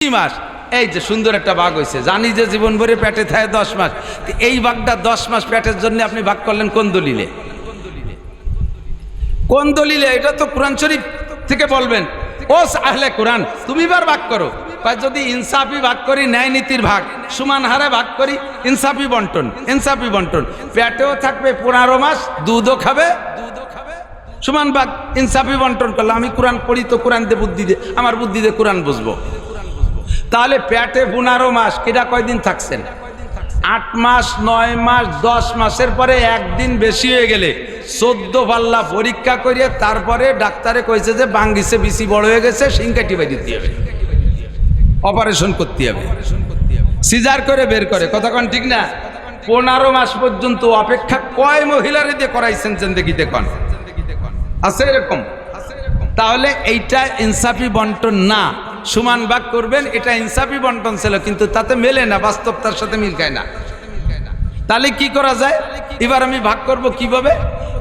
মাস এই যে সুন্দর একটা ভাগ হয়েছে, জানি যে জীবন ভরে পেটে থাকে 10 মাস। এই ভাগটা 10 মাস পেটের জন্য আপনি ভাগ করলেন কোন দলিলে? কোন দলিলে? এটা তো কোরআন শরীফ থেকে বলবেন। ও আহলে কোরআন, তুমি বার ভাগ করো। যদি ইনসাফি ভাগ করি, ন্যায় নীতির ভাগ, সমান হারে ভাগ করি, ইনসাফি বন্টন, ইনসাফি বন্টন, পেটেও থাকবে 15 মাস, দুধও খাবে, সমান ভাগ, ইনসাফি বন্টন করলে। আমি কোরআন পড়ি তো কোরআন দিয়ে বুদ্ধি দিয়ে, আমার বুদ্ধি দিয়ে কোরআন বুঝবো। তাহলে পেটে 15 মাস, কেটা কয়দিন থাকছেন? 8 মাস, 9 মাস, 10 মাসের পরে একদিন বেশি হয়ে গেলে 14 পাল্লা পরীক্ষা করিয়ে তারপরে ডাক্তারে কইছে যে বাঙ্গিছে, বিসি বড় হয়ে গেছে, সিংকাটি বাই দিতে হবে, অপারেশন করতে হবে, সিজার করে বের করে। কথা কোন ঠিক না? 15 মাস পর্যন্ত অপেক্ষা কয় মহিলারে দিয়ে করাইছেন জিন্দেগিতে? কোন আছে এরকম? তাহলে এইটা ইনসাফি বন্টন না। সমান ভাগ করবেন, এটা ইনসাফি বন্টন ছিল, কিন্তু তাতে মেলে না, বাস্তবতার সাথে মিল খায় না। তাহলে কি করা যায়? এবার আমি ভাগ করব কিভাবে?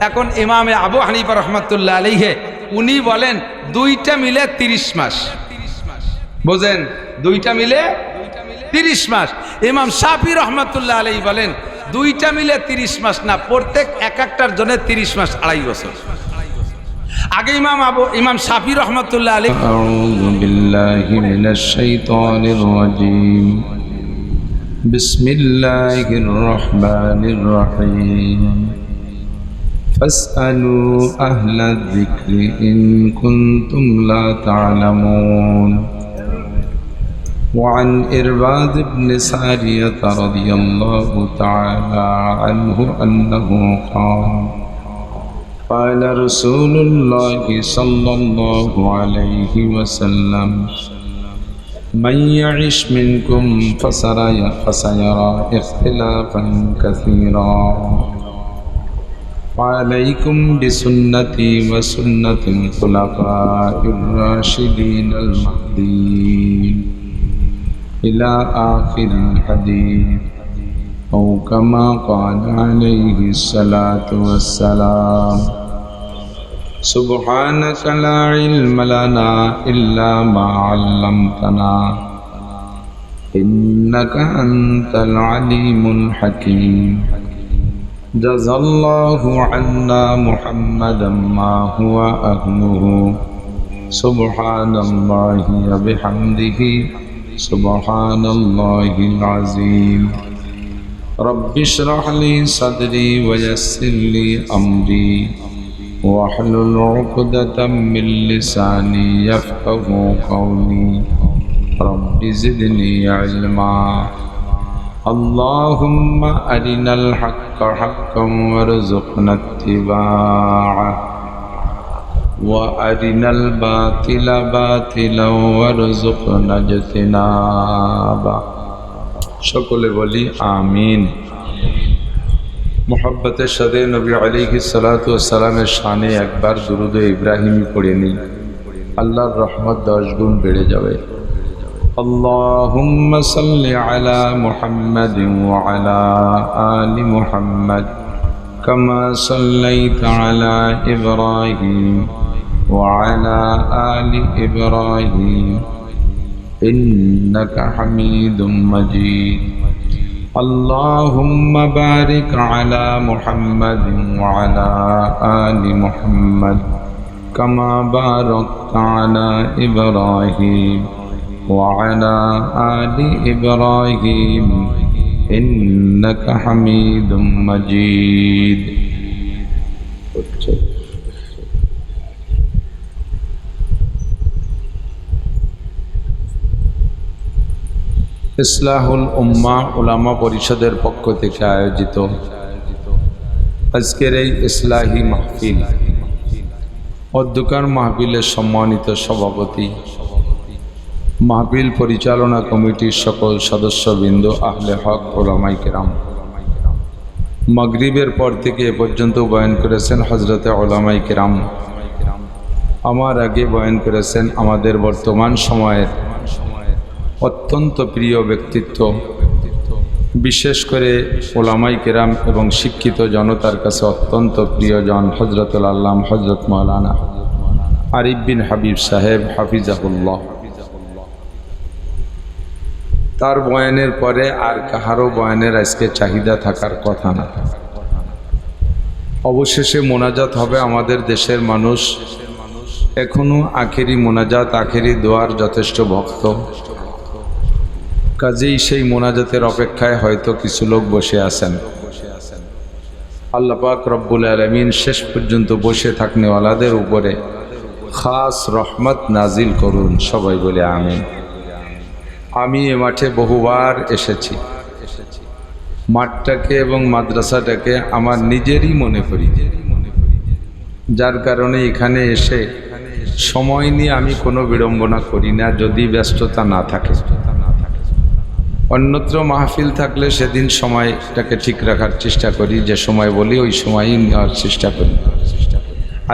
এখন ইমামে আবু হানিফা রহমাতুল্লাহ আলাইহি উনি বলেন 2টা মিলে 30 মাস। বুঝেন? 2টা মিলে 30 মাস। ইমাম শাফি রহমাতুল্লাহ আলাইহি বলেন 2টা মিলে 30 মাস না, প্রত্যেক একটার জন্য 30 মাস, 2.5 বছর। আগে ইমাম শাফি রহমাতুল্লাহ আলাইহি আউযু বিল্লাহি মিনাশ শাইতানির রাজীম বিসমিল্লাহির রহমানির রহিম ফাসআলু আহলায যিকরি ইন কুনতুম লা তা'লামুন وعن إرباض بن سارية رضي الله تعالى عنه أنه قال رسول الله صلى الله عليه وسلم من يعش منكم فسيرى اختلافا كثيرا وعليكم بسنتي وسنة الخلفاء الراشدين المهديين إلى آخر الحديث أو كما قال عليه الصلاة والسلام سبحانك لا علم لنا إلا ما علمتنا إنك أنت العليم الحكيم جزى الله عنا محمدا ما هو أهله سبحان الله وبحمده سبحان الله العظيم رب اشرح لي صدري ويسر لي أمري واحلل عقدة من لساني يفقهوا قولي رب زدني علما اللهم أرنا الحق حقا وارزقنا اتباعه وأرنا الباطل باطلا وارزقنا اجتنابه সকলে বলি আমিন। মোহাব্বতের সাথে নবী আলাইহিস সালাতু ওয়াস সালামের শানে একবার দুরূদ ইব্রাহিমি পড়ে নিই, আল্লাহর রহমত 10 গুণ বেড়ে যাবে। আল্লাহুম্মা সাল্লি আলা মুহাম্মাদিন ওয়া আলা আলি মুহাম্মাদ কামা সাল্লাইতা আলা ইব্রাহিম ওয়া আলা আলি ইব্রাহিম إنك حميد مجيد اللهم بارك على محمد وعلى آل محمد كما باركت على إبراهيم وعلى آل إبراهيم إنك حميد مجيد ইসলাহুল উম্মাহ উলামা পরিষদের পক্ষ থেকে আয়োজিত আজকের এই ইসলাহি মাহফিল, অধ্যকার মাহফিলের সম্মানিত সভাপতি, মাহফিল পরিচালনা কমিটির সকল সদস্যবৃন্দ, আহলে হক উলামায়ে কেরাম, মাগরিবের পর থেকে এ পর্যন্ত বয়ান করেছেন হযরতে উলামায়ে কেরাম। আমার আগে বয়ান করেছেন আমাদের বর্তমান সময়ের অত্যন্ত প্রিয় ব্যক্তিত্ব, বিশেষ করে উলামায়ে কেরাম এবং শিক্ষিত জনতার কাছে অত্যন্ত প্রিয়জন হযরতুল আল্লামা হযরত মাওলানা আরিফ বিন হাবিব সাহেব হাফিজাহুল্লাহ। তার বয়ানের পরে আর কাহারও বয়ানের আজকে চাহিদা থাকার কথা না। অবশেষে মোনাজাত হবে। আমাদের দেশের মানুষ এখনো আখেরি মোনাজাত, আখেরি দোয়ার যথেষ্ট ভক্ত। কাজেই সেই মোনাজাতের অপেক্ষায় হয়তো কিছু লোক বসে আছেন। আল্লাহ পাক রব্বুল আলামিন শেষ পর্যন্ত বসে থাকনেওয়ালাদের উপরে খাস রহমত নাজিল করুন। সবাই বলে আমিন। আমি এ মাঠে বহুবার এসেছি। মাঠটাকে এবং মাদ্রাসাটাকে আমার নিজেরই মনে করি, যার কারণে এখানে এসে সময় নিয়ে আমি কোনো বিড়ম্বনা করি না, যদি ব্যস্ততা না থাকে। অন্যত্র মাহফিল থাকলে সেদিন সময়টাকে ঠিক রাখার চেষ্টা করি, যে সময় বলি ওই সময়ই নেওয়ার চেষ্টা করি।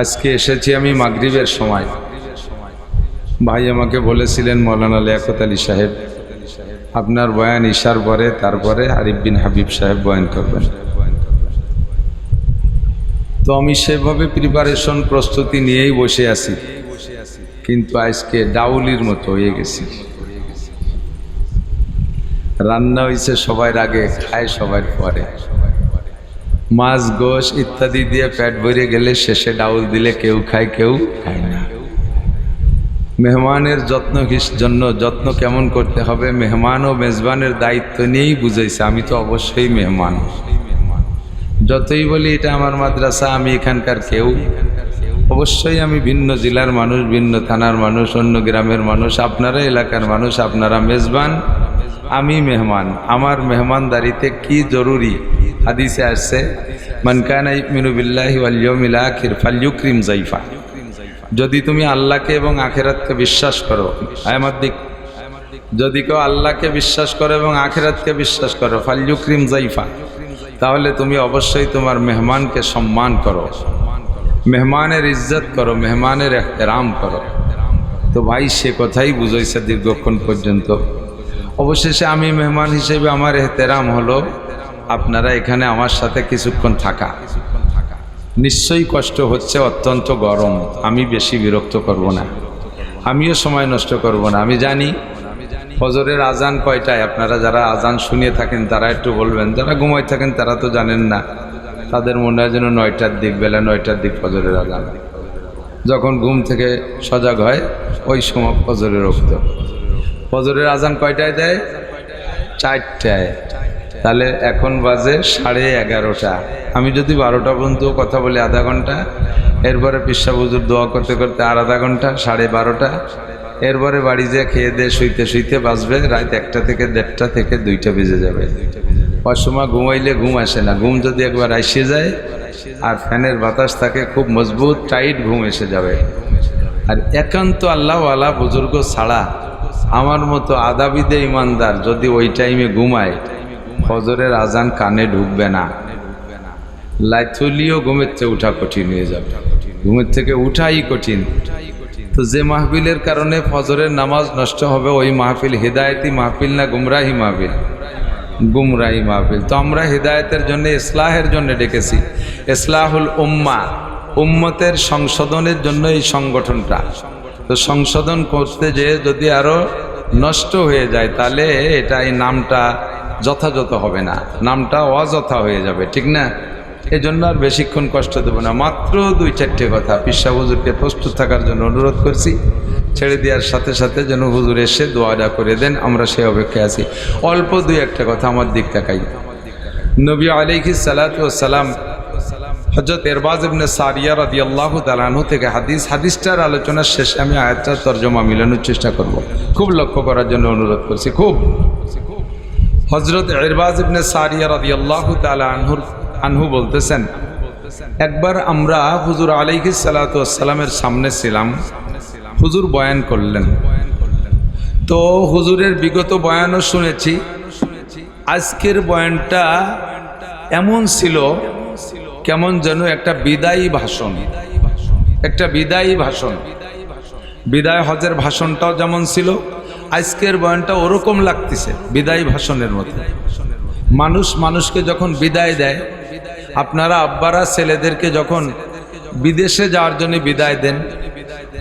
আজকে এসেছি আমি মাগরিবের সময়। ভাই আমাকে বলেছিলেন মৌলানা লিয়াকত আলী সাহেব, আপনার বয়ান ইশার পরে তারপরে আরিফ বিন হাবিব সাহেব বয়ান করবেন। তো আমি সেভাবে প্রিপারেশন প্রস্তুতি নিয়েই বসে আছি, কিন্তু আজকে ডাউলির মতো হয়ে গেছি। রান্না হয়েছে সবার আগে, খায় সবার পরে। মাছ গোশ ইত্যাদি দিয়ে পেট ভরে গেলে শেষে ডাউল দিলে কেউ খায় কেউ খায় না। মেহমানের যত্ন কেমন করতে হবে, মেহমান ও মেজবানের দায়িত্ব নিয়েই বুঝাইছে। আমি তো অবশ্যই মেহমান। যতই বলি এটা আমার মাদ্রাসা, আমি এখানকার কেউ। অবশ্যই আমি ভিন্ন জেলার মানুষ, ভিন্ন থানার মানুষ, অন্য গ্রামের মানুষ। আপনারা এলাকার মানুষ, আপনারা মেজবান, আমি মেহমান। আমার মেহমানদারিতে কি জরুরি? হাদিসে আসছে, মান কানা ইউমিনু বিল্লাহি ওয়াল ইয়াউমিল আখির ফালইউকরিম যায়ফা। যদি তুমি আল্লাহকে এবং আখিরাতকে বিশ্বাস করো, আমার দিক, যদি কেউ আল্লাহকে বিশ্বাস করো এবং আখিরাতকে বিশ্বাস করো, ফালইউকরিম যায়ফা, তাহলে তুমি অবশ্যই তোমার মেহমানকে সম্মান করো, মেহমানের ইজ্জত করো, মেহমানের এহতেরাম করো। তো ভাই সে কথাই বুঝাইছে দীর্ঘক্ষণ পর্যন্ত। অবশেষে আমি মেহমান হিসেবে আমার এহতেরাম হলো আপনারা এখানে আমার সাথে কিছুক্ষণ থাকা। নিশ্চয়ই কষ্ট হচ্ছে, অত্যন্ত গরম। আমি বেশি বিরক্ত করব না, আমিও সময় নষ্ট করব না। আমি জানি ফজরের আজান কয়টায়, আপনারা যারা আজান শুনিয়ে থাকেন তারা একটু বলবেন। যারা ঘুমায় থাকেন তারা তো জানেন না, তাদের মনে হয় যেন 9টার দিক, বেলা 9টার দিক ফজরের আজান। যখন ঘুম থেকে সজাগ হয় ওই সময় ফজরের ওক্ত। ফজরের আজান কয়টায় দেয়? 4টায়। তাহলে এখন বাজে 11:30। আমি যদি 12টা পর্যন্ত কথা বলি আধা ঘন্টা, এরপরে পিসা হুজুর দোয়া করতে করতে আর আধা ঘন্টা, 12:30। এরপরে বাড়ি যেয়ে খেয়ে দিয়ে শুইতে শুইতে বাজবে রাত 1টা থেকে 1:30 থেকে 2টা বেজে যাবে। অসময় ঘুমাইলে ঘুম আসে না। ঘুম যদি একবার আসে যায় আর ফ্যানের বাতাস থাকে, খুব মজবুত টাইট ঘুম এসে যাবে। আর একান্ত আল্লাহওয়ালা বুজুর্গ ছাড়া আমার মতো আদাবিদে ইমানদার যদি ওই টাইমে ঘুমায়, ফজরের আজান কানে ঢুকবে না। লাইথলিও ঘুমের থেকে উঠা কঠিন হয়ে যাবে, ঘুমের থেকে উঠাই কঠিন। তো যে মাহফিলের কারণে ফজরের নামাজ নষ্ট হবে, ওই মাহফিল হেদায়েতি মাহফিল না গুমরাহি মাহফিল? গুমরাহি মাহফিল। তো আমরা হেদায়েতের জন্য, ইসলাহের জন্য ডেকেছি। ইসলাহুল উম্মাহ, উম্মতের সংশোধনের জন্য এই সংগঠনটা। তো সংশোধন করতে যেয়ে যদি আরো নষ্ট হয়ে যায়, তাহলে এটা, এই নামটা যথাযথ হবে না, নামটা অযথা হয়ে যাবে, ঠিক না? এই জন্য আর বেশিক্ষণ কষ্ট দেবো না। মাত্র 2-4টে কথা পিসা হুজুরকে প্রস্তুত থাকার জন্য অনুরোধ করছি। ছেড়ে দেওয়ার সাথে সাথে যেন হুজুর এসে দোয়াটা করে দেন, আমরা সেই অপেক্ষায় আছি। অল্প 2-1টা কথা আমার দিক তাকাই। নবী আলাইহিস সালাতু ওয়াস সালাম হযরত ইরবাজ ইবনে সারিয়া রাদিয়াল্লাহু তাআলা আনহু থেকে হাদিসটার আলোচনার শেষে আমি আয়াতটার তরজমা মিলানোর চেষ্টা করব। খুব লক্ষ্য করার জন্য অনুরোধ করছি। খুব হযরত ইরবাজ ইবনে সারিয়া রাদিয়াল্লাহু তাআলা আনহু বলতেছেন, একবার আমরা হুজুর আলাইহিস সালাতু ওয়াস সালামের সামনে ছিলাম, হুজুর বয়ান করলেন। তো হুজুরের বিগত বয়ানও শুনেছি। আজকের বয়ানটা এমন ছিল কেমন যেন একটা বিদায়ী ভাষণ, একটা বিদায়ী ভাষণ। বিদায় হজের ভাষণটাও যেমন ছিল, আজকের বয়ানটা ওরকম লাগতেছে বিদায়ী ভাষণের মতো। মানুষকে যখন বিদায় দেয়, আপনারা আব্বারা ছেলেদেরকে যখন বিদেশে যাওয়ার জন্য বিদায় দেন,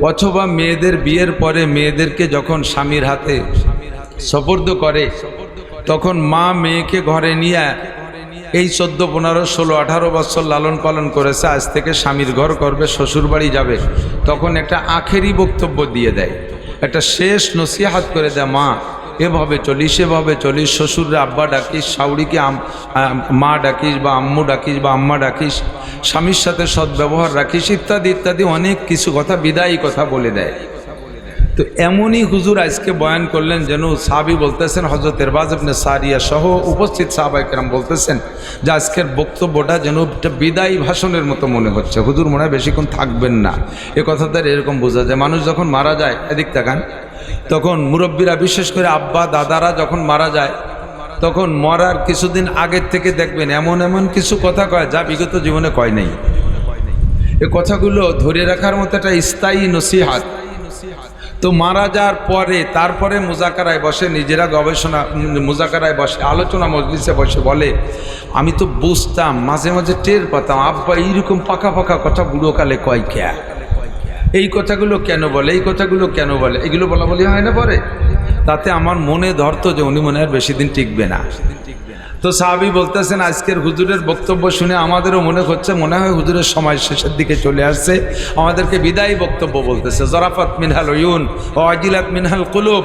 অথবা মেয়েদের বিয়ের পরে মেয়েদেরকে যখন স্বামীর হাতে সপর্দ করে, তখন মা মেয়েকে ঘরে নিয়ে এই 14, 15, 16, 18 বছর লালন পালন করেছে, আজ থেকে স্বামীর ঘর করবে, শ্বশুর বাড়ি যাবে, তখন একটা আখেরি বক্তব্য দিয়ে দেয়, একটা শেষ নসিহাত করে দেয়, মা এভাবে চলিস, সেভাবে চলিস, শ্বশুররে আব্বা ডাকিস, শাউরিকে মা ডাকিস বা আম্মু ডাকিস বা আম্মা ডাকিস, স্বামীর সাথে সদ্ব্যবহার রাখিস, ইত্যাদি ইত্যাদি অনেক কিছু কথা, বিদায়ী কথা বলে দেয়। তো এমনই হুজুর আজকে বয়ান করলেন যেন সাহাবী বলতেছেন, হযরত ইরবাজ ইবনে সারিয়া সহ উপস্থিত সাহাবায়ে কেরাম বলতেছেন যে আজকের বক্তব্যটা যেন একটা বিদায়ী ভাষণের মতো মনে হচ্ছে, হুজুর মনে হয় বেশিক্ষণ থাকবেন না। এ কথাটা এরকম বোঝা যায়, মানুষ যখন মারা যায়, এদিক তাকান, তখন মুরব্বীরা বিশেষ করে আব্বা দাদারা যখন মারা যায়, তখন মরার কিছুদিন আগের থেকে দেখবেন এমন এমন কিছু কথা কয় যা বিগত জীবনে কয় নাই। এ কথাগুলো ধরে রাখার মতো একটা স্থায়ী নসিহাত। তো মারা যাওয়ার পরে তারপরে মুজাকারায় বসে, নিজেরা গবেষণা মুজাকারায় বসে, আলোচনা মজলিসে বসে বলে, আমি তো বুঝতাম, মাঝে মাঝে টের পেতাম আব্বা এইরকম পাকা পাকা কথা বুড়োকালে কয় কে, এই কথাগুলো কেন বলে, এই কথাগুলো কেন বলে, এগুলো বলা বলি হয় না পরে, তাতে আমার মনে ধরতো যে উনি মনে হয় বেশি দিন টিকবে না। তো সাহাবী বলতেছেন আজকের হুজুরের বক্তব্য শুনে আমাদেরও মনে হচ্ছে, মনে হয় হুজুরের সময় শেষের দিকে চলে আসছে, আমাদেরকে বিদায়ী বক্তব্য বলতেছে। জরাফাত মিনহাল উয়ুন ওয়া আজিলাত মিনহাল কুলুব,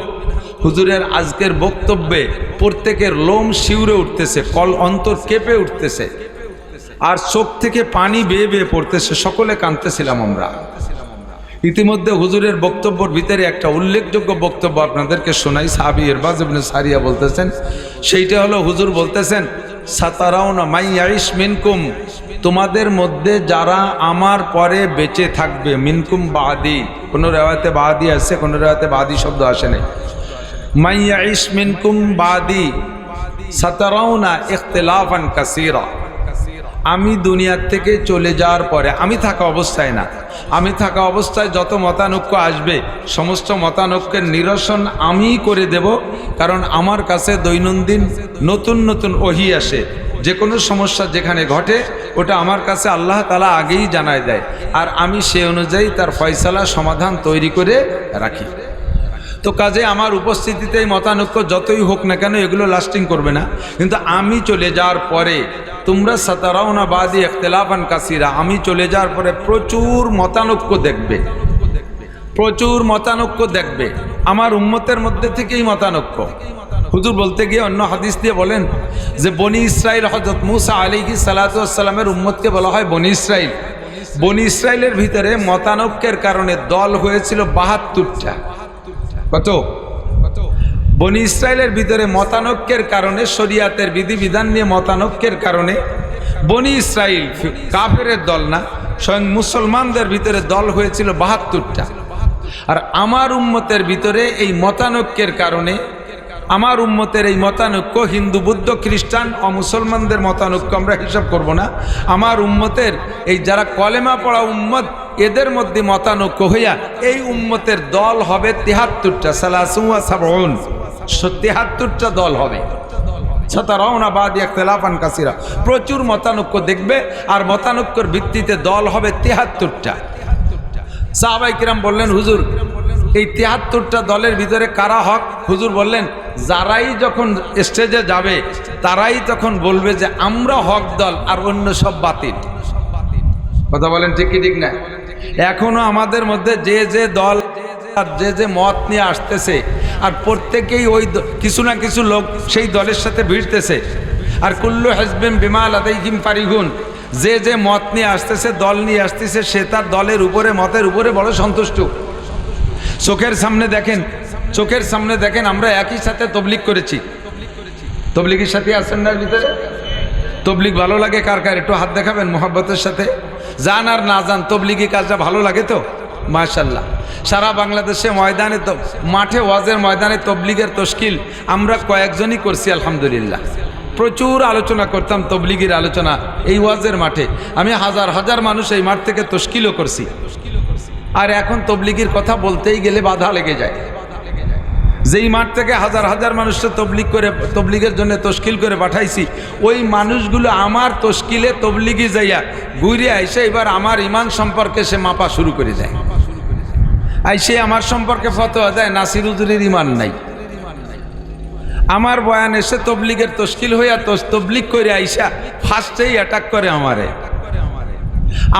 হুজুরের আজকের বক্তব্যে প্রত্যেকের লোম শিউরে উঠতেছে, অন্তর কেঁপে উঠতেছে, আর চোখ থেকে পানি বেয়ে বেয়ে পড়তেছে, সকলে কাঁদতেছিলাম আমরা। ইতিমধ্যে হুজুরের বক্তব্যের ভিতরে একটা উল্লেখযোগ্য বক্তব্য আপনাদেরকে শোনাই। সাহাবী ইরবাজ ইবনে সারিয়া বলতেছেন, সেইটা হলো হুজুর বলতেছেন, সাতারাউনা মাই ইয়াইশ মিনকুম, তোমাদের মধ্যে যারা আমার পরে বেঁচে থাকবে, মিনকুম বাদি, কোন রিওয়ায়াতে বাদি আছে, কোন রিওয়ায়াতে বাদি শব্দ আসে নাই, মাই ইয়াইশ মিনকুম বাদি সাতারাউনা ইখতিলাফান কাসীরা, আমি দুনিয়ার থেকে চলে যাওয়ার পরে, আমি থাকা অবস্থায় না, আমি থাকা অবস্থায় যত মতানৈক্য আসবে সমস্ত মতানৈক্যের নিরসন আমিই করে দেব, কারণ আমার কাছে দৈনন্দিন নতুন নতুন ওহী আসে, যে কোনো সমস্যা যেখানে ঘটে ওটা আমার কাছে আল্লাহ তাআলা আগেই জানায় দেয়, আর আমি সে অনুযায়ী তার ফয়সালা সমাধান তৈরি করে রাখি। তো কাজে আমার উপস্থিতিতেই মতানৈক্য যতই হোক না কেন এগুলো লাস্টিং করবে না, কিন্তু আমি চলে যাওয়ার পরে তোমরা সাতারাউনা বাদি ইখতিলাফান কাসীরা, আমি চলে যাওয়ার পরে প্রচুর মতানৈক্য দেখবে, প্রচুর মতানৈক্য দেখবে, আমার উম্মতের মধ্যে থেকেই মতানৈক্য। হুজুর বলতে গিয়ে অন্য হাদিস দিয়ে বলেন যে বনি ইসরাইল, হযরত মূসা আলাইহিস সালাতু ওয়াস সালামের উম্মতকে বলা হয় বনি ইসরাইল। বনি ইসরাইলের ভিতরে মতানৈক্যের কারণে দল হয়েছিল 72টা। কত? বনি ইসরাইলের ভিতরে মতানৈক্যের কারণে, শরিয়াতের বিধিবিধান নিয়ে মতানৈক্যের কারণে বনি ইসরাইল কাফেরের দল না, স্বয়ং মুসলমানদের ভিতরে দল হয়েছিল 72টা। আর আমার উম্মতের ভিতরে এই মতানৈক্যের কারণে, আমার উম্মতের এই মতানৈক্য, হিন্দু বৌদ্ধ খ্রিস্টান ও মুসলমানদের মতানৈক্য আমরা হিসাব করব না, আমার উম্মতের এই যারা কলেমা পড়া উম্মত, এদের মধ্যে মতানৈক্য হইয়া এই উম্মতের দল হবে 73টা, 73টা দল হবে। সাতারাউনা বাদি ইখতিলাফান কাসীরা, প্রচুর মতানৈক্য দেখবে, আর মতানৈক্যের ভিত্তিতে দল হবে 73টা। সাহাবায়ে কিরাম বললেন, হুজুর এই 73টা দলের ভিতরে কারা হক? হুজুর বললেন, যারাই যখন স্টেজে যাবে তারাই তখন বলবে যে আমরা হক দল আর অন্য সব বাতিল। কথা বলেন ঠিক কি ঠিক না? এখনো আমাদের মধ্যে যে যে দল আর যে যে মত নিয়ে আসতেছে, আর প্রত্যেকেই ওই কিছু না কিছু লোক সেই দলের সাথে ভিড়তেছে, আর কুল্লু হিজবিন বিমা লাদাইহিম ফারিহুন, যে যে মত নিয়ে আসতেছে, দল নিয়ে আসতেছে, সে তার দলের উপরে, মতের উপরে বড় সন্তুষ্ট। চোখের সামনে দেখেন, চোখের সামনে দেখেন, আমরা একই সাথে তবলিগ করেছি। তবলিগের সাথে আছেন না ভিতরে? তবলিগ ভালো লাগে কার কার? একটু হাত দেখাবেন মোহাব্বতের সাথে। জান আর না জান, তবলিগি কাজটা ভালো লাগে তো? মাশাআল্লাহ। সারা বাংলাদেশে ময়দানে, তো মাঠে ওয়াজের ময়দানে তবলিগের তশকিল আমরা কয়েকজনই করছি আলহামদুলিল্লাহ। প্রচুর আলোচনা করতাম, তবলিগির আলোচনা এই ওয়াজের মাঠে। আমি হাজার হাজার মানুষ এই মাঠ থেকে তশকিলও করছি। আর এখন তবলিগির কথা বলতেই গেলে বাধা লেগে যায়। যেই মাঠ থেকে হাজার হাজার মানুষকে তবলিগ করে, তবলিগের জন্য তশকিল করে পাঠাইছি, ওই মানুষগুলো আমার তশকিলে তবলিগি যাইয়া ঘুরে আইসে এবার আমার ইমান সম্পর্কে সে মাপা শুরু করে যায়। আইসে আমার সম্পর্কে ফতোয়া দেয় নাসির হুজুরের ইমান নাই। আমার বয়ান এসে তবলিগের তশকিল হইয়া তবলিগ করে আইসা ফার্স্টেই অ্যাটাক করে আমারে।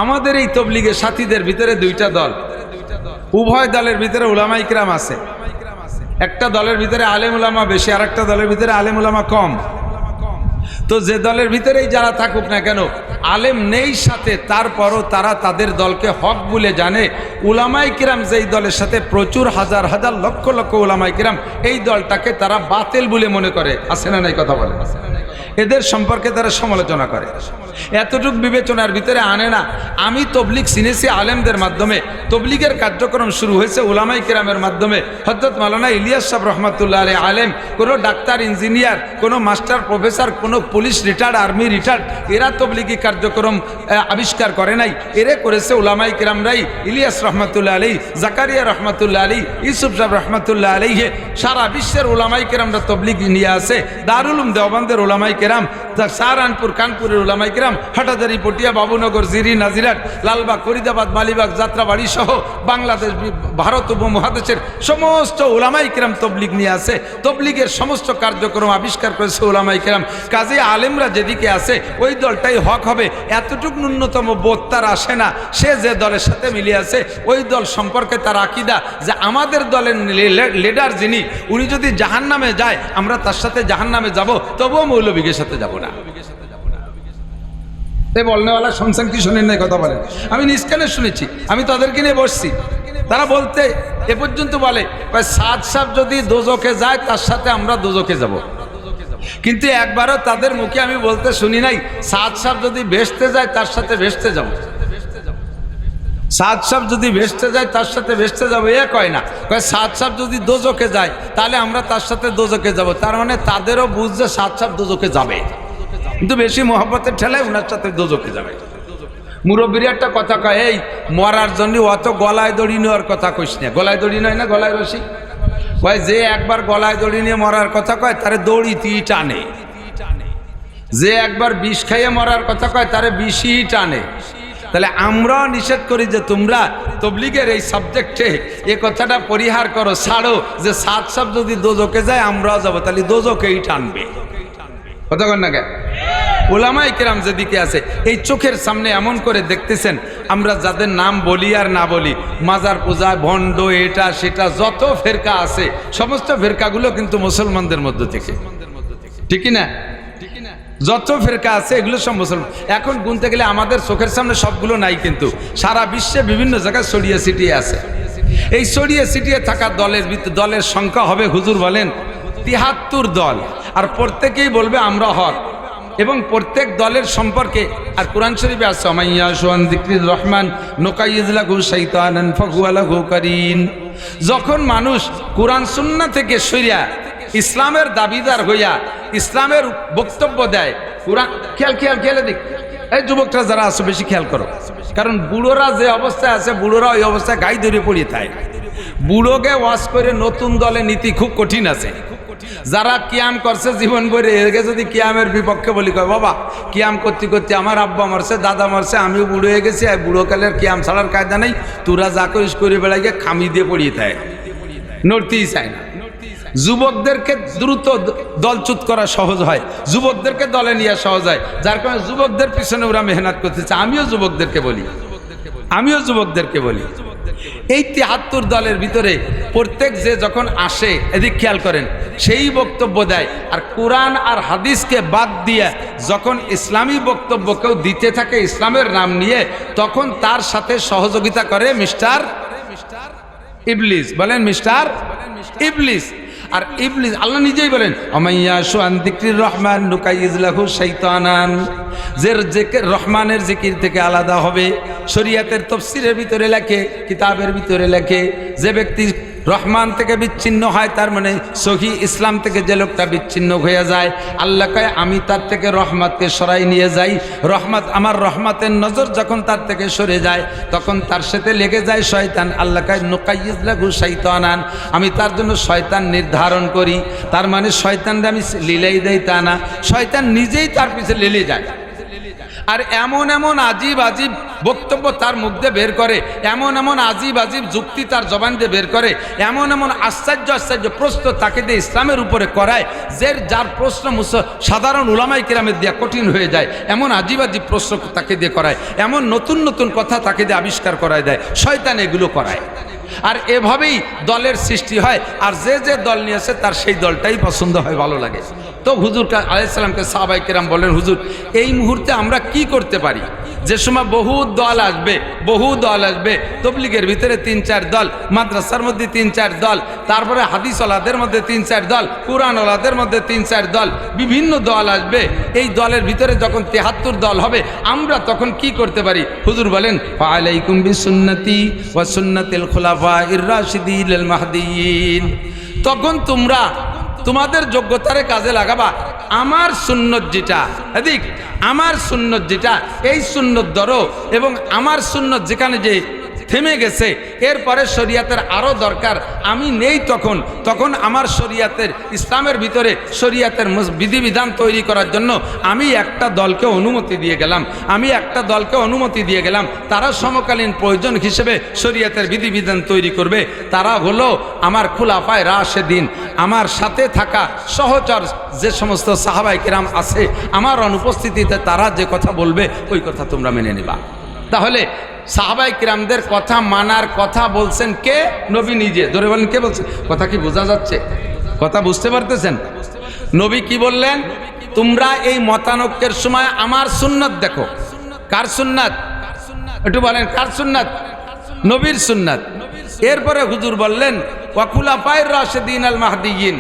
আমাদের এই তবলিগের সাথীদের ভিতরে দুইটা দল, উভয় দলের ভিতরে উলামায়ে কিরাম আছে। একটা দলের ভিতরে আলেম উলামা বেশি, আর একটা দলের ভিতরে আলেম উলামা কম। তো যে দলের ভিতরেই যারা থাকুক না কেন, আলেম নেই সাথে, তারপরও তারা তাদের দলকে হক বলে জানে। উলামায়ে কিরাম যেই দলের সাথে প্রচুর হাজার হাজার লক্ষ লক্ষ উলামায়ে কিরাম, এই দলটাকে তারা বাতিল বলে মনে করে। আছে না নাই কথা বলে? এদের সম্পর্কে তারা সমালোচনা করে, এতটুক বিবেচনার ভিতরে আনে না। আমি তবলিগ চিনেছি আলেমদের মাধ্যমে, তবলিগের কার্যক্রম শুরু হয়েছে উলামায়ে কিরামের মাধ্যমে। হযরত মাওলানা ইলিয়াস সাহেব রহমাতুল্লাহ আলাইহি আলেম, কোনো ডাক্তার, ইঞ্জিনিয়ার, কোনো মাস্টার, প্রফেসর, কোনো পুলিশ রিটায়ার্ড, আর্মি রিটায়ার্ড, এরা তবলিগি কার্যক্রম আবিষ্কার করে নাই, এরে করেছে উলামায়ে কিরামরাই। ইলিয়াস রহমাতুল্লাহ আলাইহি, জাকারিয়া রহমাতুল্লাহ আলাইহি, ইউসুফ সাহেব রহমাতুল্লাহ আলাইহি, সারা বিশ্বের উলামায়ে কিরামরা তবলিগ নিয়ে আসে। দারুল উলুম দেওবন্দের উলামায়ে কিরাম, সাহারানপুর, কানপুরের উলামায়ে কিরাম, হাটাজারি, পটিয়া, বাবুনগর, জিরি, নাজিরাট, লালবাগ, ফরিদাবাদ, মালিবাগ, যাত্রাবাড়ি সহ বাংলাদেশ, ভারত উপমহাদেশের সমস্ত উলামায়ে কিরাম তবলিগ নিয়ে আসে। তবলিগের সমস্ত কার্যক্রম আবিষ্কার করেছে উলামায়ে কিরাম। কাজে আলেমরা যেদিকে আছে ওই দলটাই হক হবে, এতটুক ন্যূনতম বোধ তার আসে না। সে যে দলের সাথে মিলে আছে ওই দল সম্পর্কে তার আকীদা যে আমাদের দলের লিডার যিনি, উনি যদি জাহান্নামে যায় আমরা তার সাথে জাহান্নামে যাব, তবুও মৌলবীর সাথে যাব না। বলনেওয়ালা শুনছেন কি শুনেন নাই কথা বলেন? আমি নিজ কানে শুনেছি, আমি তাদেরকে নিয়ে বসছি। তারা বলতে এ পর্যন্ত বলে, সাদ সাহেব যদি দোজখে যায় তার সাথে আমরা দোজখে যাব। কিন্তু একবারও তাদের মুখে আমি বলতে শুনি নাই সাদ সাহেব যদি ভেস্তে যায় তার সাথে ভেস্তে যাব। সাদ সাহেব যদি ভেস্তে যায় তার সাথে ভেস্তে যাবো, এ কয় না, কয় সাদ সাহেব যদি দোজখে যায় তাহলে আমরা তার সাথে দোজখে যাব। তার মানে তাদেরও বুঝছে সাদ সাহেব দোজখে যাবে, কিন্তু বেশি মহব্বতের ঠেলায় ওনার সাথে দোজখে যাবে। মুরব্বীর একটা কথা কয়, এই মরার জন্য অত গলায় দড়ি নেওয়ার কথা কইস না। গলায় দড়ি নয় না, গলায় রশি। কয় যে একবার গলায় দড়ি নিয়ে মরার কথা কয় তারে দড়িতেই টানে, যে একবার বিষ খাইয়ে মরার কথা কয় তারে বিষই টানে। তাহলে আমরাও নিষেধ করি যে তোমরা তবলিগের এই সাবজেক্টে এ কথাটা পরিহার করো, ছাড়ো যে সাদ সাহেব যদি দোজখে যায় আমরাও যাবো, তাহলে দোজখেই টানবে। কথা কন না? উলামায়ে কিরাম যেদিকে আছে এই চোখের সামনে এমন করে দেখতেছেন, আমরা যাদের নাম বলি আর না বলি, মাজার পূজা, ভণ্ড, এটা সেটা যত ফেরকা আছে সমস্ত ফেরকাগুলো কিন্তু মুসলমানদের মধ্য থেকে, ঠিক না? যত ফেরকা আছে এগুলো সব মুসলমান। এখন গুনতে গেলে আমাদের চোখের সামনে সবগুলো নাই, কিন্তু সারা বিশ্বে বিভিন্ন জায়গায় ছড়িয়ে ছিটিয়ে আছে। এই ছড়িয়ে ছিটিয়ে থাকা দলের সংখ্যা হবে, হুজুর বলেন ৭৩ দল, আর প্রত্যেকেই বলবে আমরা হক। এবং প্রত্যেক দলের সম্পর্কে আর কোরআন শরীফে আছে, মাইয়াশু আন যিকরির রহমান নুকাইয়িজ লাহু শাইতানান ফাহুয়া লাহু কারিন। যখন মানুষ কোরআন সুন্নাহ থেকে সরিয়া ইসলামের দাবিদার হইয়া ইসলামের বক্তব্য দেয়, কোরআন খেয়াল দেখ, এই যুবকরা যারা আছে বেশি খেয়াল করো, কারণ বুড়োরা যে অবস্থায় আছে বুড়োরা ওই অবস্থায় গাই ধরে পড়িয়ে থাকে। বুড়োকে ওয়াজ করে নতুন দলে নীতি খুব কঠিন আছে। যারা কিয়াম করছে জীবন ভরে, একে যদি কিয়ামের বিপক্ষে বলি, কয় বাবা কিয়াম করতে করতে আমার আব্বা মরছে, দাদা মরছে, আমিও বুড়ো হয়ে গেছি, আর বুড়োকালের কিয়াম ছাড়ার কায়দা নেই, তোরা যা করিস করে বেড়াইকে খামি দিয়ে পড়িয়ে থাকে, নড়তেই চায় না। যুবকদেরকে দ্রুত দলচ্যুত করা সহজ হয়, যুবকদেরকে দলে নেওয়া সহজ হয়, যার কারণে যুবকদের পিছনে ওরা মেহনত করতেছে। আমিও যুবকদেরকে বলি এই ৭৩ দলের ভিতরে প্রত্যেক যে যখন আসে, এদিক খেয়াল করেন, সেই বক্তব্য দেয়। আর কোরআন আর হাদিসকে বাদ দিয়ে যখন ইসলামী বক্তব্য কেউ দিতে থাকে ইসলামের নাম নিয়ে, তখন তার সাথে সহযোগিতা করে মিস্টার ইবলিস। বলেন মিস্টার ইবলিস। আর ইবলিস আল্লাহ নিজেই বলেন, আমাইয়াশু আন যিকরির রহমান নুকাইয়িজ লাহু শাইতানান, যে রহমানের জিকির থেকে আলাদা হবে। শরীয়তের তাফসীরের ভিতরে লেখে, কিতাবের ভিতরে লেখে, যে ব্যক্তি রহমান থেকে বিচ্ছিন্ন হয় তার মানে সহি ইসলাম থেকে যে লোকটা বিচ্ছিন্ন হয়ে যায়, আল্লাহ কয় আমি তার থেকে রহমতকে সরাই নিয়ে যাই। আমার রহমতের নজর যখন তার থেকে সরে যায় তখন তার সাথে লেগে যায় শয়তান। আল্লাহ কয় নুকাইয়িজ লাহু শাইতানান, আমি তার জন্য শয়তান নির্ধারণ করি। তার মানে শয়তানকে আমি লীলাই দেই তা না, শয়তান নিজেই তার পিছে লেলে যায়। আর এমন আজিব বক্তব্য তার মুখ দিয়ে বের করে, এমন এমন আজিব আজিব যুক্তি তার জবান দিয়ে বের করে, এমন এমন আশ্চর্য আশ্চর্য প্রশ্ন তাকে দিয়ে ইসলামের উপরে করায়, যার প্রশ্ন সাধারণ উলামায়ে কেরামের দিয়ে কঠিন হয়ে যায়, এমন আজিব আজিব প্রশ্ন তাকে দিয়ে করায়, এমন নতুন নতুন কথা তাকে দিয়ে আবিষ্কার করায় দেয়, শয়তান এগুলো করায়। আর এভাবেই দলের সৃষ্টি হয়, আর যে যে দল নিয়েছে তার সেই দলটাই পছন্দ হয়, ভালো লাগে। তো হুজুর আলাইহিস সালামকে সাহাবায়ে কেরাম বলেন, হুজুর এই মুহূর্তে আমরা কি করতে পারি? যে সময় বহু দল আসবে, তবলিগের ভিতরে ৩-৪ দল, মাদ্রাসার মধ্যে ৩-৪ দল, তারপরে হাদিসওয়ালাদের মধ্যে 3-4 দল, কুরআনওয়ালাদের মধ্যে 3-4 দল, বিভিন্ন দল আসবে। এই দলের ভিতরে যখন ৭৩ দল হবে, আমরা তখন কি করতে পারি? হুজুর বলেন, ফাআলাইকুম বিসুন্নতি ওয়া সুন্নাতিল খুলাফাইর রাশিদিনিল মাহদিয়িন। তখন তোমরা তোমাদের যোগ্যতারে কাজে লাগাবা। আমার সুন্নত যেটা, এদিক আমার সুন্নত যেটা, এই সুন্নত ধরো, এবং আমার সুন্নত যেখানে যে থেমে গেছে, এরপরে শরিয়াতের আরও দরকার আমি নেই, তখন আমার শরিয়াতের ইসলামের ভিতরে শরিয়াতের বিধিবিধান তৈরি করার জন্য আমি একটা দলকে অনুমতি দিয়ে গেলাম, তারা সমকালীন প্রয়োজন হিসেবে শরিয়াতের বিধিবিধান তৈরি করবে। তারা হলো আমার খুলাফায়ে রাশেদিন, আমার সাথে থাকা সহচর যে সমস্ত সাহাবায়ে কেরাম আছে, আমার অনুপস্থিতিতে তারা যে কথা বলবে ওই কথা তোমরা মেনে নিবা। তাহলে সাহাবায়ে কিরামদের কথা মানার কথা বলছেন কে? নবী নিজে। ধরে বলেন কে বলছেন? কথা কি বোঝা যাচ্ছে? কথা বুঝতে পারতেছেন? নবী কি বললেন? তোমরা এই মতানৈক্যের সময় আমার সুন্নাত দেখো। কার সুন্নাত? একটু বলেন, কার সুন্নাত? নবীর সুন্নাত। এরপরে হুজুর বললেন, ওয়া খুলাফায়ে রাশিদিন আল মাহদিয়িন,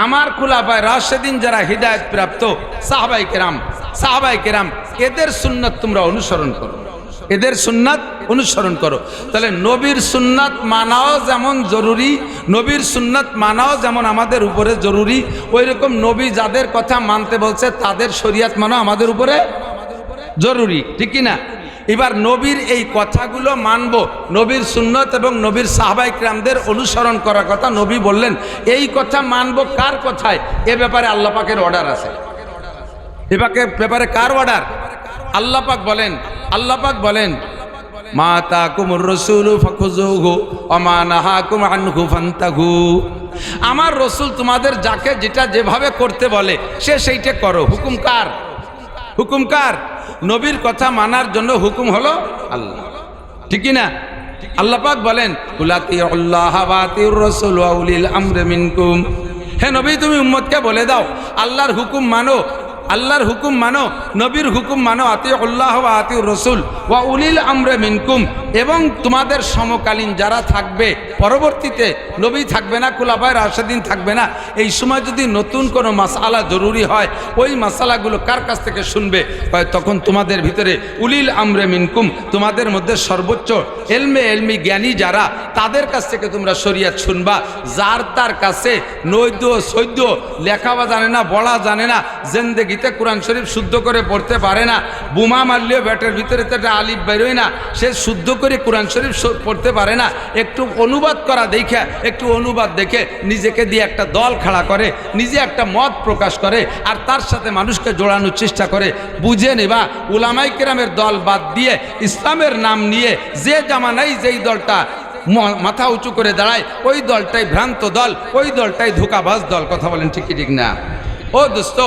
আমার খুলাফায়ে রাশিদিন যারা হিদায়াত প্রাপ্ত সাহাবায়ে কেরাম, এদের সুন্নাত তোমরা অনুসরণ করো, এদের সুন্নাত অনুসরণ করো। তাহলে নবীর সুন্নাত মানাও যেমন জরুরি, নবীর সুন্নাত মানাও যেমন আমাদের উপরে জরুরি, ওই রকম নবী যাদের কথা মানতে বলছে তাদের শরিয়াত মানা আমাদের উপরে জরুরি, ঠিক কি না? এবার নবীর এই কথাগুলো মানব, নবীর সুন্নত এবং নবীর সাহাবায়ে কিরামদের অনুসরণ করার কথা নবী বললেন। এই কথা মানব কার কথায়? এ ব্যাপারে আল্লাহ পাকের অর্ডার আছে। এ ব্যাপারে কার অর্ডার? আল্লাহ পাক বলেন, মা তাকুমুর রাসূলু ফাখুযুহু ওয়া মা নাহাকুম আনহু ফান্তাহু। আমার রাসূল তোমাদের যাকে যেটা যেভাবে করতে বলে সে সেইটা করো। হুকুম কার? হুকুম কার? নবীর কথা মানার জন্য হুকুম হলো আল্লাহ, ঠিক না? আল্লাহ পাক বলেন, কুলাতিউল্লাহ ওয়া আতিউর রাসূল ওয়া উলিল আমরি মিনকুম। হে নবী, তুমি উম্মতকে বলে দাও আল্লাহর হুকুম মানো, আল্লাহর হুকুম মানো, নবীর হুকুম মানো, আতিউল্লাহ ওয়া আতিউর রাসূল ওয়া উলিল আমরি মিনকুম। এবং তোমাদের সমকালীন যারা থাকবে, পরবর্তীতে নবী থাকবে না, খুলাফায়ে রাশিদিন থাকবে না, এই সময় যদি নতুন কোনো মাসআলা জরুরি হয়, ওই মাসআলাগুলো কার কাছ থেকে শুনবে? তখন তোমাদের ভিতরে উলিল আমরি মিনকুম, তোমাদের মধ্যে সর্বোচ্চ এলমি জ্ঞানী যারা, তাদের কাছ থেকে তোমরা শরিয়াত শুনবা। যার তার কাছে নৈদ্য সৈদ্য লেখাবা জানে না, বলা জানে না, জিন্দেগিতে কোরআন শরীফ শুদ্ধ করে পড়তে পারে না, বোমা মারলেও ব্যাটের ভিতরে তো একটা আলিফ বেরোয় না, সে শুদ্ধ করে কোরআন শরীফ পড়তে পারে না, একটু অনুবাদ করা দেখে, একটু অনুবাদ দেখে নিজেকে দিয়ে একটা দল খাড়া করে, নিজে একটা মত প্রকাশ করে, আর তার সাথে মানুষকে জোড়ানোর চেষ্টা করে। বুঝে নেবা, উলামায়ে কেরামের দল বাদ দিয়ে ইসলামের নাম নিয়ে যে জামানায় যেই দলটা মাথা উঁচু করে দাঁড়ায়, ওই দলটাই ভ্রান্ত দল, ওই দলটাই ধোঁকাবাজ দল। কথা বলেন ঠিক কি ঠিক না? ও দোস্ত,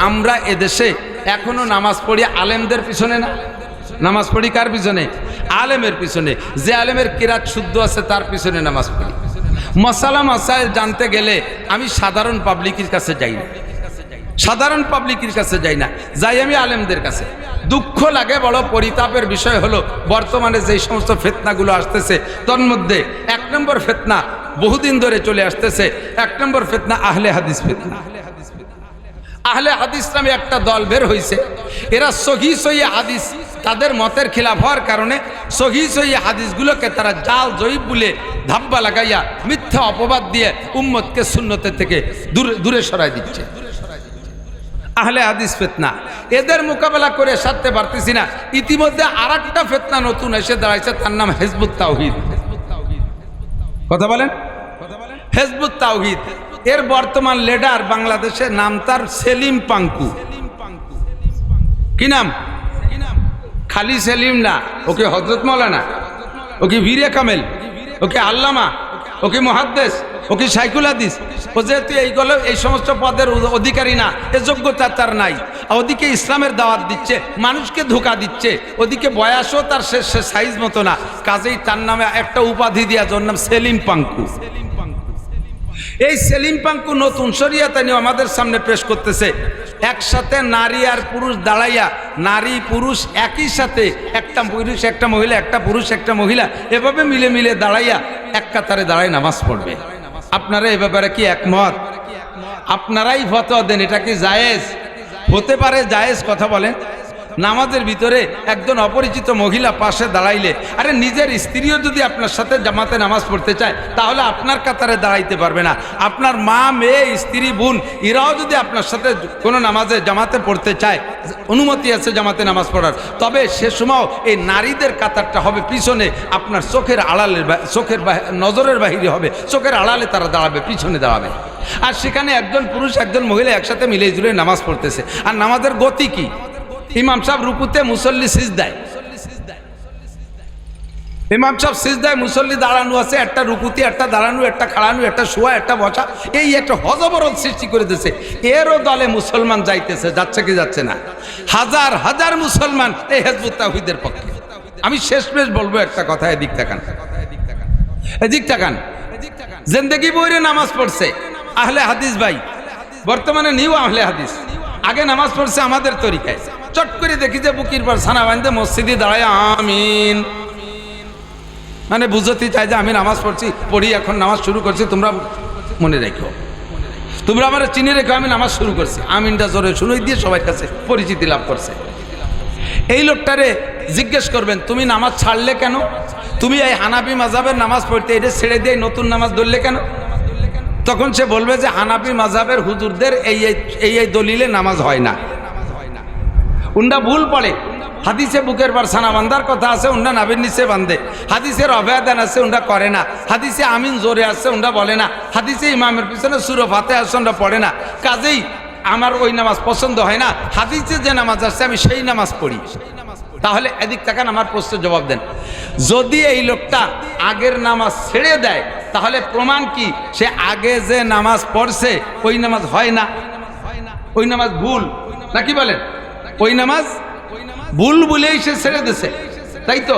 আমরা এদেশে এখনো নামাজ পড়ি আলেমদের পিছনে না? নামাজ পড়ি কার পিছনে? আলেমের পিছনে। যে আলেমের কিরাত শুদ্ধ আছে তার পিছনে নামাজ পড়ি। মাসালা মাসাইল জানতে গেলে আমি সাধারণ পাবলিকের কাছে যাই না, সাধারণ পাবলিকের কাছে যাই না, যাই আমি আলেমদের কাছে। দুঃখ লাগে, বড় পরিতাপের বিষয় হলো বর্তমানে যেই সমস্ত ফিতনাগুলো আসতেছে, তার মধ্যে 1 নম্বর ফিতনা বহুদিন ধরে চলে আসতেছে। 1 নম্বর ফিতনা আহলে হাদিস ফিতনা। আহলে হাদিস নামে একটা দল বের হয়েছে, এরা সহিহ হাদিস, তাদের মতের খিলাফ হওয়ার কারণে সহিহ হাদিসগুলোকে তারা জাল জয়ীব বলে ধাব্বা লাগাইয়া মিথ্যা অপবাদ দিয়ে উম্মতকে সুন্নতের থেকে দূরে সরাই দিচ্ছে। আহলে হাদিস ফিতনা, এদের মোকাবেলা করে সারতে পারতেছি না। ইতিমধ্যে আরেকটা ফিতনা নতুন এসে দাঁড়াইছে, তার নাম হিজবুত তাওহীদ। কথা বলেন, হিজবুত তাওহীদ। এর বর্তমান লিডার বাংলাদেশের নাম তার সেলিম পাঙ্কু। কি নাম? খালি সেলিম না, ওকে হযরত মাওলানা, ওকে বীরে কামেল, ওকে আল্লামা, ওকে মুহাদ্দিস, ওকে শাইখুল হাদিস। ও যেহেতু এইগুলো এই সমস্ত পদের অধিকারী না, এ যোগ্যতা তার নাই। ওদিকে ইসলামের দাওয়াত দিচ্ছে, মানুষকে ধোঁকা দিচ্ছে, ওদিকে বয়সও তার সাইজ মতো না, কাজেই তার নামে একটা উপাধি দিয়া, যার নাম সেলিম পাঙ্কু। এই সেলিম পাঙ্কু নতুন শরিয়াত নিয়ে আমাদের সামনে পেশ করতেছে। একসাথে নারী আর পুরুষ দাঁড়াইয়া, নারী পুরুষ একই সাথে, একটা পুরুষ একটা মহিলা, একটা পুরুষ একটা মহিলা, এভাবে মিলে মিলে দাঁড়াইয়া এক কাতারে দাঁড়াই নামাজ পড়বে। আপনারা এ ব্যাপারে কি একমত? আপনারাই ফতোয়া দেন, এটা কি জায়েজ হতে পারে? জায়েজ কথা বলেন। নামাজের ভিতরে একজন অপরিচিত মহিলা পাশে দাঁড়াইলে, আরে নিজের স্ত্রীও যদি আপনার সাথে জামাতে নামাজ পড়তে চায়, তাহলে আপনার কাতারে দাঁড়াইতে পারবে না। আপনার মা, মেয়ে, স্ত্রী, বোন, এরাও যদি আপনার সাথে কোনো নামাজে জামাতে পড়তে চায়, অনুমতি আছে জামাতে নামাজ পড়ার, তবে সে সময় এই নারীদের কাতারটা হবে পিছনে, আপনার চোখের আড়ালে, চোখের নজরের বাহিরে হবে, চোখের আড়ালে তারা দাঁড়াবে, পিছনে দাঁড়াবে। আর সেখানে একজন পুরুষ একজন মহিলা একসাথে মিলে জুড়ে নামাজ পড়তেছে। আর নামাজের গতি কি? ইমাম সাহেব রুকুতে, মুসল্লি সিজদায়। ইমাম সাহেব সিজদায়, মুসল্লি দাঁড়ানো আছে, একটা রুকুতে, একটা দাঁড়ানো, একটা খাড়ানো, একটা শোয়া, একটা বসা, এই একটা হজবরল সৃষ্টি করে দিয়েছে। এরও দলে মুসলমান যাইতেছে, যাচ্ছে কি যাচ্ছে না? হাজার হাজার মুসলমান এই হিজবুত তাওহীদের পক্ষে। আমি শেষমেশ বলবো একটা কথা, এদিক তাকান, এদিক তাকান। জিন্দেগি বইরে নামাজ পড়ছে আহলে হাদিস ভাই, বর্তমানে নিউ আহলে হাদিস। আগে নামাজ পড়ছে আমাদের তরিকায়। চট করে দেখি যে বুকির পর ছানা বাঁধতে মসজিদে দাঁড়ায় আমিন, মানে বুঝতে চাই যে আমি নামাজ পড়ি, এখন নামাজ শুরু করছি, তোমরা মনে রেখো, তোমরা আমার চিনে রেখো, আমি নামাজ শুরু করছি। আমিনটা জোরে শুনোই দিয়ে সবার কাছে পরিচিতি লাভ করছে। এই লোকটারে জিজ্ঞেস করবেন, তুমি নামাজ ছাড়লে কেন? তুমি এই হানাফি মাযহাবের নামাজ পড়তে এটা ছেড়ে দিয়ে নতুন নামাজ ধরলে কেন? তখন সে বলবে যে হানাফি মাযহাবের হুজুরদের এই দলিলে নামাজ হয় না, উন্ডা ভুল পড়ে। হাদিসে বুকের পর ছানা বান্ধার কথা আছে, উন্ডা নাবির নিচে বান্ধে। হাদিসের অভয়াদান আছে, উন্ডা করে না। হাদিসে আমিন জোরে আছে, উন্ডা বলে না। হাদিসে ইমামের পিছনে সূরা ফাতিহা আছে, উন্ডা পড়ে না। কাজেই আমার ওই নামাজ পছন্দ হয় না, হাদিসে যে নামাজ আছে আমি সেই নামাজ পড়ি। তাহলে এদিক তাকান, আমার প্রশ্নের জবাব দেন। যদি এই লোকটা আগের নামাজ ছেড়ে দেয়, তাহলে প্রমাণ কি সে আগে যে নামাজ পড়ছে ওই নামাজ হয় না, ওই নামাজ ভুল, নাকি বলেন? ওই নামাজ ভুল বলেই সে ছেড়ে দিছে, তাই তো?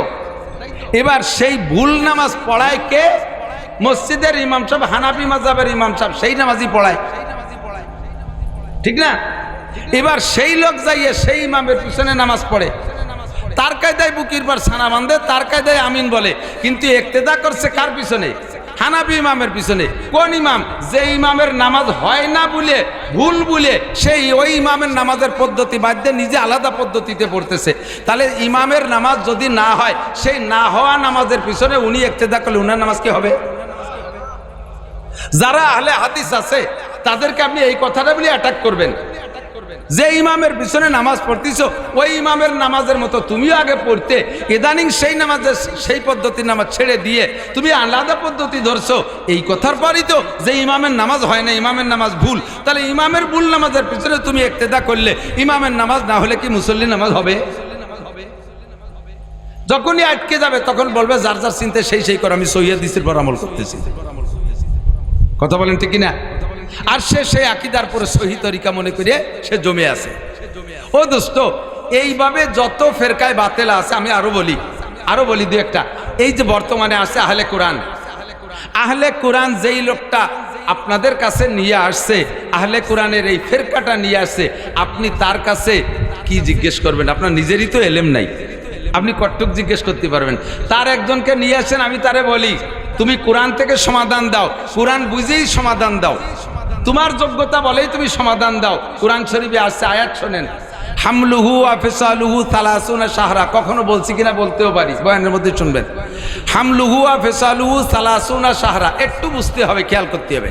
এবার সেই ভুল নামাজ পড়ায় কে? মসজিদের ইমাম সাহেব, হানাফি মাযহাবের ইমাম সাহেব, সেই নামাজই পড়ায়, ঠিক না? এবার সেই লোক যাইয়ে সেই ইমামের পিছনে নামাজ পড়ে, তার কায়দায় বুকির পর ছানা বাঁধে, তার কায়দায় আমিন বলে, কিন্তু ইক্তেদা করছে কার পিছনে? হানাফি ইমামের পিছনে। কোন ইমাম? যে ইমামের নামাজ হয় না বলে, ভুল বলে, সেই ওই ইমামের নামাজের পদ্ধতি বাদ দিয়ে নিজে আলাদা পদ্ধতিতে পড়তেছে। তাহলে ইমামের নামাজ যদি না হয়, সেই না হওয়া নামাজের পিছনে উনি ইক্তেদা করলে উনার নামাজ কি হবে? যারা আহলে হাদিস আছে তাদেরকে আপনি এই কথাটা বলে অ্যাটাক করবেন, যে ইমামের পিছনে নামাজ পড়তেছো ওই ইমামের নামাজের মতো তুমিও আগে পড়তে, ইদানিং সেই নামাজের সেই পদ্ধতির নামাজ ছেড়ে দিয়ে তুমি আলাদা পদ্ধতি ধরছো। এই কথার পরই তো যে ইমামের নামাজ হয় না, ইমামের নামাজ ভুল। তাহলে ইমামের ভুল নামাজের পিছনে তুমি ইক্তেদা করলে ইমামের নামাজ না হলে কি মুসল্লি নামাজ হবে? যখনই আটকে যাবে তখন বলবে যার যার চিন্তা সেই করে, আমি সহিহ হাদিসের পর আমল করতেছি। কথা বলেন ঠিক কিনা? আর সে সেই আকীদার পরে সহি তরিকা মনে করে সে জমে আছে। ও দোস্ত, এইভাবে যত ফেরকায় বাতেলা আছে, আমি আরো বলি দু একটা। এই যে বর্তমানে আছে আহলে কোরআন, আহলে কোরআন যেই লোকটা আপনাদের কাছে নিয়ে আসছে, আহলে কোরআনের এই ফেরকাটা নিয়ে আসছে, আপনি তার কাছে কি জিজ্ঞেস করবেন? আপনার নিজেরই তো এলেম নাই, আপনি কতটুক জিজ্ঞেস করতে পারবেন? তার একজনকে নিয়ে আসেন, আমি তারে বলি তুমি কোরআন থেকে সমাধান দাও, কোরআন বুঝেই সমাধান দাও, তোমার যোগ্যতা বলেই তুমি সমাধান দাও। কোরআন শরীফে আসছে, আয়াত শোনেন, হামলুহু ওয়া ফিসালুহু 30 শাহরা। কখনো বলছি কিনা বলতেও পারি, বয়ানের মধ্যে শুনবেন। হামলুহু ওয়া ফিসালুহু 30 শাহরা, একটু বুঝতে হবে, খেয়াল করতে হবে।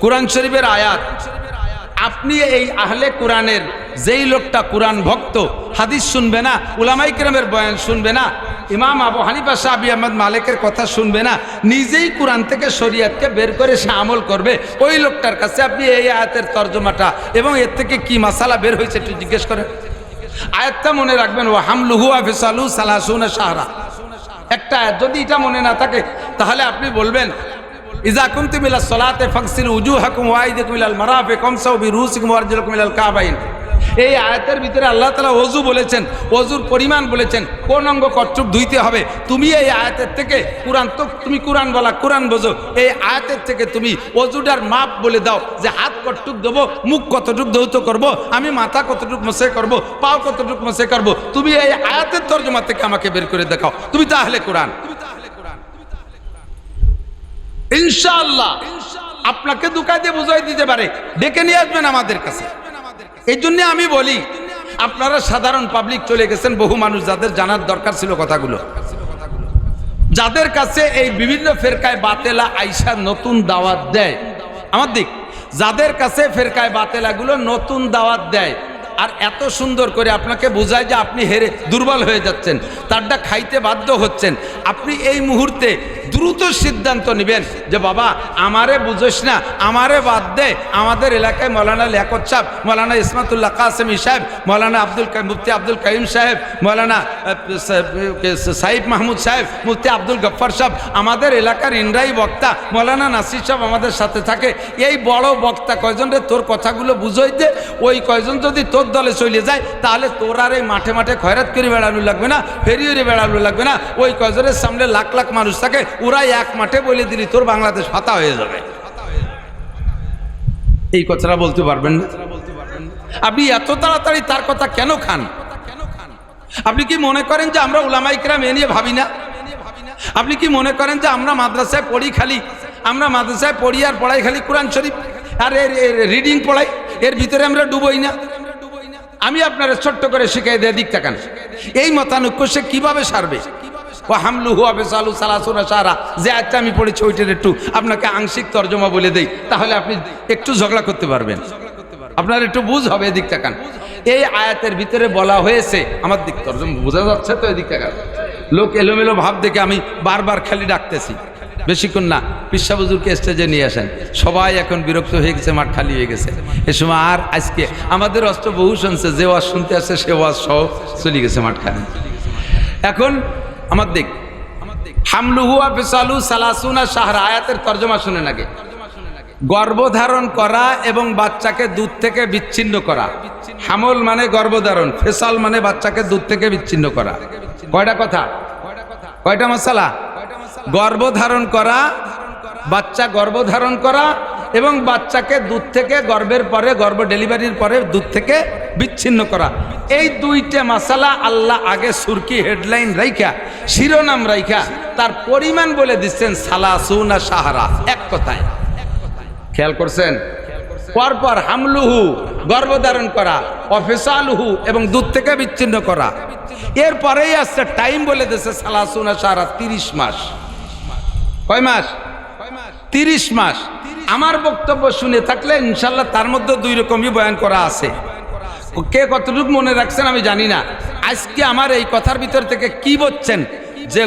কোরআন শরীফের আয়াত। আপনি এই আহলে কোরআনের যেই লোকটা কোরআন ভক্ত, হাদিস শুনবে না, উলামায়ে কেরামের বয়ান শুনবে না, ইমাম আবু হানিফা, শাফি, আহমদ, মালিকের কথা শুনবে না, নিজেই কোরআন থেকে শরীয়তকে বের করে সে আমল করবে, ওই লোকটার কাছে আপনি এই আয়াতের তর্জমাটা এবং এর থেকে কি মাসালা বের হয়েছে একটু জিজ্ঞেস করেন। আয়াতটা মনে রাখবেন, ওয়া হামলুহু ওয়া ফিসালু সালাসুনা শাহরা। একটা আয়াত যদি এটা মনে না থাকে তাহলে আপনি বলবেন ইযা কুনতুম ইলা সলাতে ফাগসিলু উজুহাকুম ওয়া আইদাকুম ইলাল মারাফিক ওয়ামসাউ বিরুসিকুম ওয়া আরজুলাকুম ইলাল কাবাইন। এই আয়াতের ভিতরে আল্লাহ তাআলা ওযু বলেছেন, ওযুর পরিমাণ বলেছেন, কোন অঙ্গ কতটুক ধুইতে হবে। তুমি এই আয়াতের থেকে কোরআন তো তুমি কোরআন বলা, কোরআন বোঝো, এই আয়াতের থেকে তুমি ওযুটার মাপ বলে দাও যে হাত কতটুক দেবো, মুখ কতটুক ধৌত করব, আমি মাথা কতটুক মসে করব, পাও কতটুক মসে করব। তুমি এই আয়াতের তরজমা থেকে আমাকে বের করে দেখাও, তুমি তাহলে কোরআন। ইনশাআল্লাহ আপনাকে দুকা দিয়ে বুঝাই দিতে পারে, ডেকে নিয়ে আসবেন আমাদের কাছে। এই জন্য আমি বলি, আপনারা সাধারণ পাবলিক চলে গেছেন, বহু মানুষ যাদের জানার দরকার ছিল কথাগুলো, যাদের কাছে এই বিভিন্ন ফেরকায় বাতেলা আইসা নতুন দাওয়াত দেয়, আমার দিক, যাদের কাছে ফেরকায় বাতেলাগুলো নতুন দাওয়াত দেয় আর এত সুন্দর করে আপনাকে বোঝায় যে আপনি হেরে দুর্বল হয়ে যাচ্ছেন, তারটা খাইতে বাধ্য হচ্ছেন, আপনি এই মুহূর্তে দ্রুত সিদ্ধান্ত নেবেন যে বাবা আমারে বুঝোস না, আমারে বাদ দে। আমাদের এলাকায় মৌলানা লিয়াকত সাহেব, মৌলানা ইসমাতুল্লাহ কাসেমি সাহেব, মৌলানা মুফতি আব্দুল কাইম সাহেব, মৌলানা সাইফ মাহমুদ সাহেব, মুফতি আব্দুল গফ্ফার সাহেব, আমাদের এলাকার ইনরাই বক্তা মৌলানা নাসির সাহেব আমাদের সাথে থাকে। এই বড় বক্তা কয়জন রে তোর কথাগুলো বুঝোই দে, ওই কয়জন যদি তোর দলে চলে যায় তাহলে তোর আর এই মাঠে মাঠে খয়রাত করে বেড়ানো লাগবে না, ফেরিয়ে বেড়ানো লাগবে না। ওই কয়জনের সামনে লাখ লাখ মানুষ থাকে, ওরাই এক মাঠে বলে দিলি তোর বাংলাদেশ ফাতা হয়ে যাবে। এই কথাটা বলতে পারবেন না? আপনি এত তাড়াতাড়ি তার কথা কেন খান? আপনি কি মনে করেন যে আমরা উলামায়ে কেরাম এ নিয়ে ভাবি না? আপনি কি মনে করেন যে আমরা মাদ্রাসায় পড়ি, খালি আমরা মাদ্রাসায় পড়ি আর পড়াই খালি কোরআন শরীফ আর রিডিং পড়াই, এর ভিতরে আমরা ডুবই না? আমি আপনারা ছোট্ট করে শিখাই দিয়ে দিক তাকান, এই মতানৈক্য সে কিভাবে সারবে? ও হামলুহু ওয়া ফিসালু সালাসুনা শাহরা, যে আয়াতটা আমি পড়েছি ওইটার একটু আপনাকে আংশিক তর্জমা বলে দেই, তাহলে আপনি একটু ঝগড়া করতে পারবেন, আপনার একটু বুঝ হবে। এদিক তাকান, এই আয়াতের ভিতরে বলা হয়েছে, আমার দিক তর্জমা বোঝা যাচ্ছে তো? এদিক তাকান, লোক এলোমেলো ভাব দেখে আমি বারবার খালি ডাকতেছি, বেশিক্ষণ না, পিসা হুজুরকে স্টেজে নিয়ে আসেন। সবাই এখন বিরক্ত হয়ে গেছে, মাঠ খালি হয়ে গেছে। এ সময় আর আজকে আমাদের অস্ত্র বহু শুনছে, যে ওয়াজ শুনতে আসছে সে ওয়াজ সহ চলে গেছে মাঠ খালি। এখন আমার দিক, হামলুহু ওয়া ফিসালু সালাসুনা শাহরা, আয়াতের তরজমা শুনেন আগে। গর্ভধারণ করা এবং বাচ্চাকে দুধ থেকে বিচ্ছিন্ন করা। হামল মানে গর্ভধারণ, ফিসাল মানে বাচ্চাকে দুধ থেকে বিচ্ছিন্ন করা। কয়টা কথা, কয়টা মশালা? গর্ভধারণ করা, বাচ্চা গর্ভধারণ করা এবং বাচ্চাকে দুধ থেকে গর্ভের পরে, গর্ভ ডেলিভারির পরে দুধ থেকে বিচ্ছিন্ন করা। এই দুইটা মাসালা আল্লাহ আগে সুরকি হেডলাইন রাইখা, শিরোনাম রাইখা তার পরিমাণ বলে দিচ্ছেন সালাসুনা শাহরা, এক কথায়। খেয়াল করছেন? পরপর হামলুহু গর্ভধারণ করা, অফিসালুহু এবং দুধ থেকে বিচ্ছিন্ন করা, এরপরেই আসছে টাইম বলে দিচ্ছে সালাসুনা শাহরা, 30 মাস। কয় মাস? 30 মাস। আমার বক্তব্য শুনে থাকলে ইনশাল্লাহ তার মধ্যে দুই রকমই বয়ান করা আছে, কে কতটুকু মনে রাখছেন আমি জানি না। আজকে আমার এই কথার ভিতর থেকে কি বলছেন যে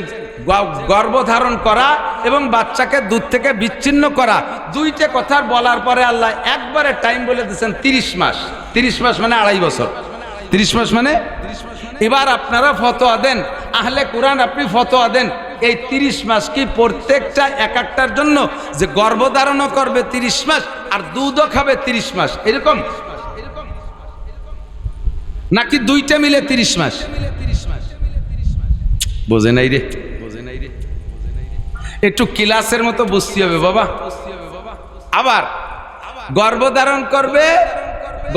গর্ভধারণ করা এবং বাচ্চাকে দুধ থেকে বিচ্ছিন্ন করা, দুইটা কথার বলার পরে আল্লাহ একবারে টাইম বলে দিয়েছেন 30 মাস। 30 মাস মানে 2.5 বছর। 30 মাস মানে, এবার আপনারা ফতোয়া দেন, আহলে কোরআন আপনি ফতোয়া দেন, এই 30 মাস কি প্রত্যেকটা এক একটার জন্য যে গর্ভধারণও করবে 30 মাস আর দুধও খাবে 30 মাস এরকম, নাকি দুইটা মিলে 30 মাস? বোঝে নাই রে, একটু ক্লাসের মতো বুঝতে হবে বাবা। আবার গর্ভধারণ করবে,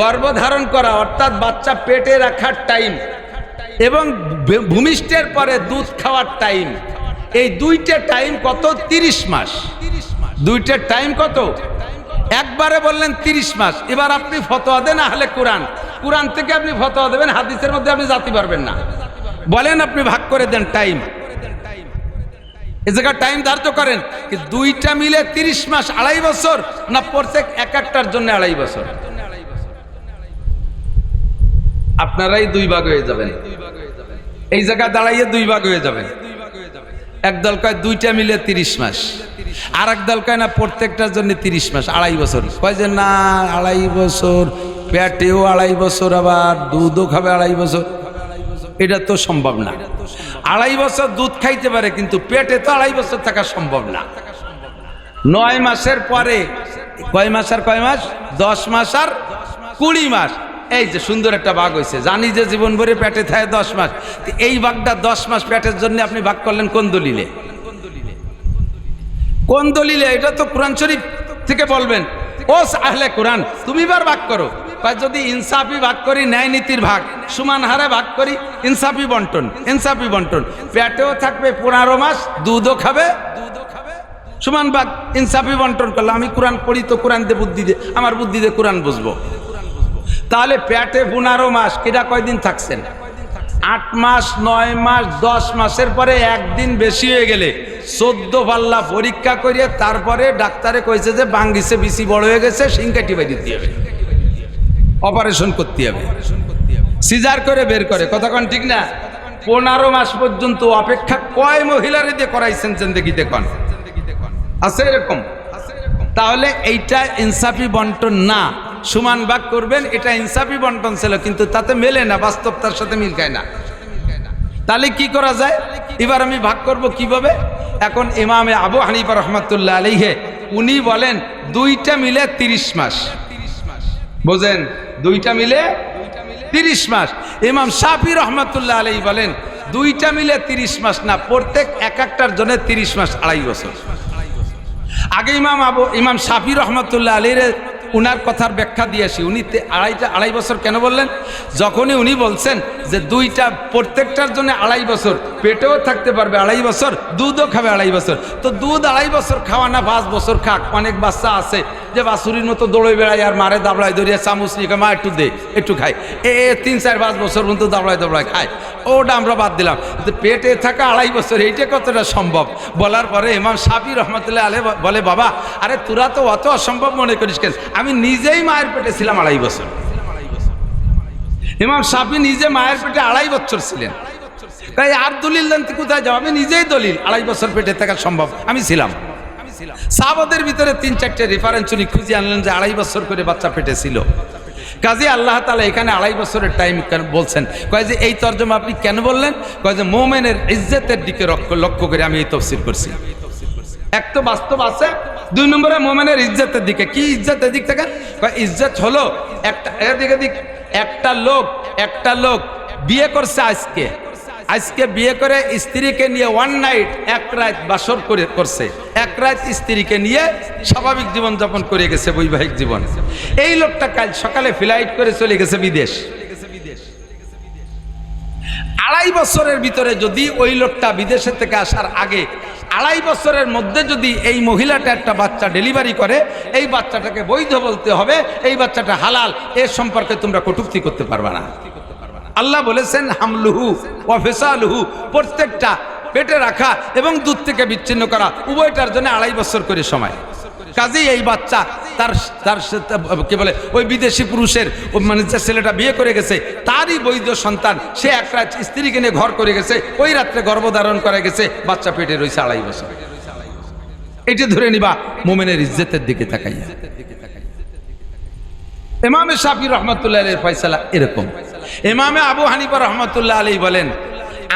গর্ভধারণ করা অর্থাৎ বাচ্চা পেটে রাখার টাইম এবং ভূমিষ্ঠের পরে দুধ খাওয়ার টাইম, এই দুইটা টাইম কত? 30 মাস। দুইটা টাইম কত? একবারে বললেন 30 মাস। এবার আপনি ফতোয়া দেন আহলে কোরআন, কোরআন থেকে আপনি ফতোয়া দেবেন, হাদিসের মধ্যে আপনি জাতি পারবেন না। বলেন আপনি ভাগ করে দেন টাইম, এ জায়গায় টাইম ধার্য করেন কি দুইটা মিলে 30 মাস 2.5 বছর, না প্রত্যেক এক একটার জন্য 2.5 বছর? আপনারাই দুই ভাগ হয়ে যাবেন, এই জায়গায় দাঁড়াইয়ে দুই ভাগ হয়ে যাবেন। একদল কয় দুইটা মিলে 30 মাস, আর এক দল কয় না প্রত্যেকটার জন্য 30 মাস 2.5 বছর। কয় যে না 2.5 বছর পেটেও 2.5 বছর, আবার দুধও খাবে 2.5 বছর, এটা তো সম্ভব না। 2.5 বছর দুধ খাইতে পারে, কিন্তু পেটে তো 2.5 বছর থাকা সম্ভব না। 9 মাসের পরে কয় মাস আর কয় মাস? 10 মাস আর 20 মাস। এই যে সুন্দর একটা ভাগ হয়েছে, জানি যে জীবন ভরে পেটে থাকে 10 মাস, এই ভাগটা 10 মাস পেটের জন্য আপনি ভাগ করলেন কোন দলিলে? কোন দলিলে? এটা তো কোরআন শরীফ থেকে বলবেন। ও আহলে কোরআন, তুমি এবার ভাগ করো। যদি ইনসাফি ভাগ করি, ন্যায় নীতির ভাগ, সমান হারে ভাগ করি, ইনসাফি বন্টন, ইনসাফি বন্টন, পেটেও থাকবে 15 মাস, দুধও খাবে, সমান ভাগ, ইনসাফি বন্টন করলে। আমি কোরআন পড়ি তো কোরআন দিয়ে বুদ্ধি দিয়ে, আমার বুদ্ধি দিয়ে কোরআন বুঝবো। তাহলে পেটে 15 মাস, কিরা কয়দিন থাকছেন? 8 মাস, 9 মাস, 10 মাসের পরে একদিন বেশি হয়ে গেলে 14 পাল্লা পরীক্ষা করিয়ে তারপরে ডাক্তারে কইছে যে বাঙ্গিছে, বিসি বড় হয়ে গেছে, সিংকাটি বাইরে দিতে হবে, অপারেশন করতে হবে, সিজার করে বের করে। কথা কোন ঠিক না? 15 মাস পর্যন্ত অপেক্ষা কয় মহিলারে দিয়ে করাইছেন জিন্দেগিতে? কোন আছে এরকম? তাহলে এইটা ইনসাফি বন্টন না, সমান ভাগ করবেন, এটা ইনসাফি বন্টন ছিল, কিন্তু তাতে মেলে না, বাস্তবতার সাথে মিল খায় না। তাহলে কি করা যায়? এবার আমি ভাগ করব কিভাবে? এখন ইমামে আবু হানিফা রহমাতুল্লাহ আলাইহি উনি বলেন 2টা মিলে 30 মাস। বোঝেন? 2টা মিলে 30 মাস। ইমাম শাফি রহমাতুল্লাহ আলাইহি বলেন 2টা মিলে 30 মাস না, প্রত্যেক একটার জন্য 30 মাস, 2.5 বছর। আগে ইমাম শাফি রহমাতুল্লাহ আলাইহি উনার কথার ব্যাখ্যা দিয়েছি। উনি 2.5 বছর কেন বললেন? যখনই উনি বলছেন যে 2টা প্রত্যেকটার জন্য 2.5 বছর, পেটেও থাকতে পারবে 2.5 বছর, দুধও খাবে 2.5 বছর, তো দুধ 2.5 বছর খাওয়া না 5 বছর খাক। অনেক বাচ্চা আছে যে বাছুরির মতো দৌড়ে বেড়ায় আর মারে দাবড়ায় ধরিয়া চামচ নিয়ে মা একটু দে, একটু খায়, 3, 4, 5 বছর পর্যন্ত দাবড়ায় খায়, ওটা আমরা বাদ দিলাম। কিন্তু পেটে থাকা 2.5 বছর, এইটা কতটা সম্ভব? বলার পরে ইমাম শাফি রহমাতুল্লাহ আলাইহি বলে, বাবা আরে তোরা তো অত অসম্ভব মনে করিস কেন? আমি নিজেই মায়ের পেটে ছিলাম 2.5 বছর। ইমাম শাফি নিজে মায়ের পেটে 2.5 বছর ছিলেন। তাই আর দলিল জানতে কোথায় যাও? আমি নিজেই দলিল, 2.5 বছর পেটে থাকা সম্ভব, আমি ছিলাম। সাহাবাদের ভিতরে 3-4টে রেফারেন্স উনি খুঁজে আনলেন যে 2.5 বছর করে বাচ্চা পেটে ছিল। কাজে আল্লাহ তাআলা এখানে 2.5 বছরের টাইম কেন বলছেন? কয় যে এই তর্জমা আপনি কেন বললেন? কয় যে মুমিনের ইজ্জতের দিকে লক্ষ্য করে আমি এই তাফসীর করছি। এক তো বাস্তব আছে, 2 নম্বরে মুমিনের ইজ্জতের দিকে। কি ইজ্জতের দিক থেকে? কয় ইজ্জত হলো একটা লোক বিয়ে করছে, আজকে বিয়ে করে স্ত্রীকে নিয়ে 1 নাইট, 1 রাত বাসর করছে, 1 রাত স্ত্রীকে নিয়ে স্বাভাবিক জীবন যাপন করে গেছে, বৈবাহিক জীবন। এই লোকটা কাল সকালে ফ্লাইট করে চলে গেছে বিদেশ। 2.5 বছরের ভিতরে যদি ওই লোকটা বিদেশের থেকে আসার আগে 2.5 বছরের মধ্যে যদি এই মহিলাটা একটা বাচ্চা ডেলিভারি করে, এই বাচ্চাটাকে বৈধ বলতে হবে, এই বাচ্চাটা হালাল, এর সম্পর্কে তোমরা কটূক্তি করতে পারবে না। আল্লাহ বলেছেন হামলুহু ওয়া ফিসালুহু, প্রত্যেকটা পেটে রাখা এবং দুধ থেকে বিচ্ছিন্ন করা উভয়টার জন্য 2.5 বছর করে সময়। কাজেই এই বাচ্চা তার কি বলে ওই বিদেশি পুরুষের মানে যে ছেলেটা বিয়ে করে গেছে তারই বৈধ সন্তান, সে 1 রাত স্ত্রীকে নিয়ে ঘর করে গেছে, ওই রাত্রে গর্ভধারণ করে গেছে, বাচ্চা পেটে রয়েছে 2.5 বছর। এটা ধরে নিবা মুমিনের ইজ্জতের দিকে তাকাইয়া। ইমামে শাফি রহমাতুল্লাহ আলাইহির ফয়সালা এরকম। ইমামে আবু হানিফা রহমাতুল্লাহ আলাইহি বলেন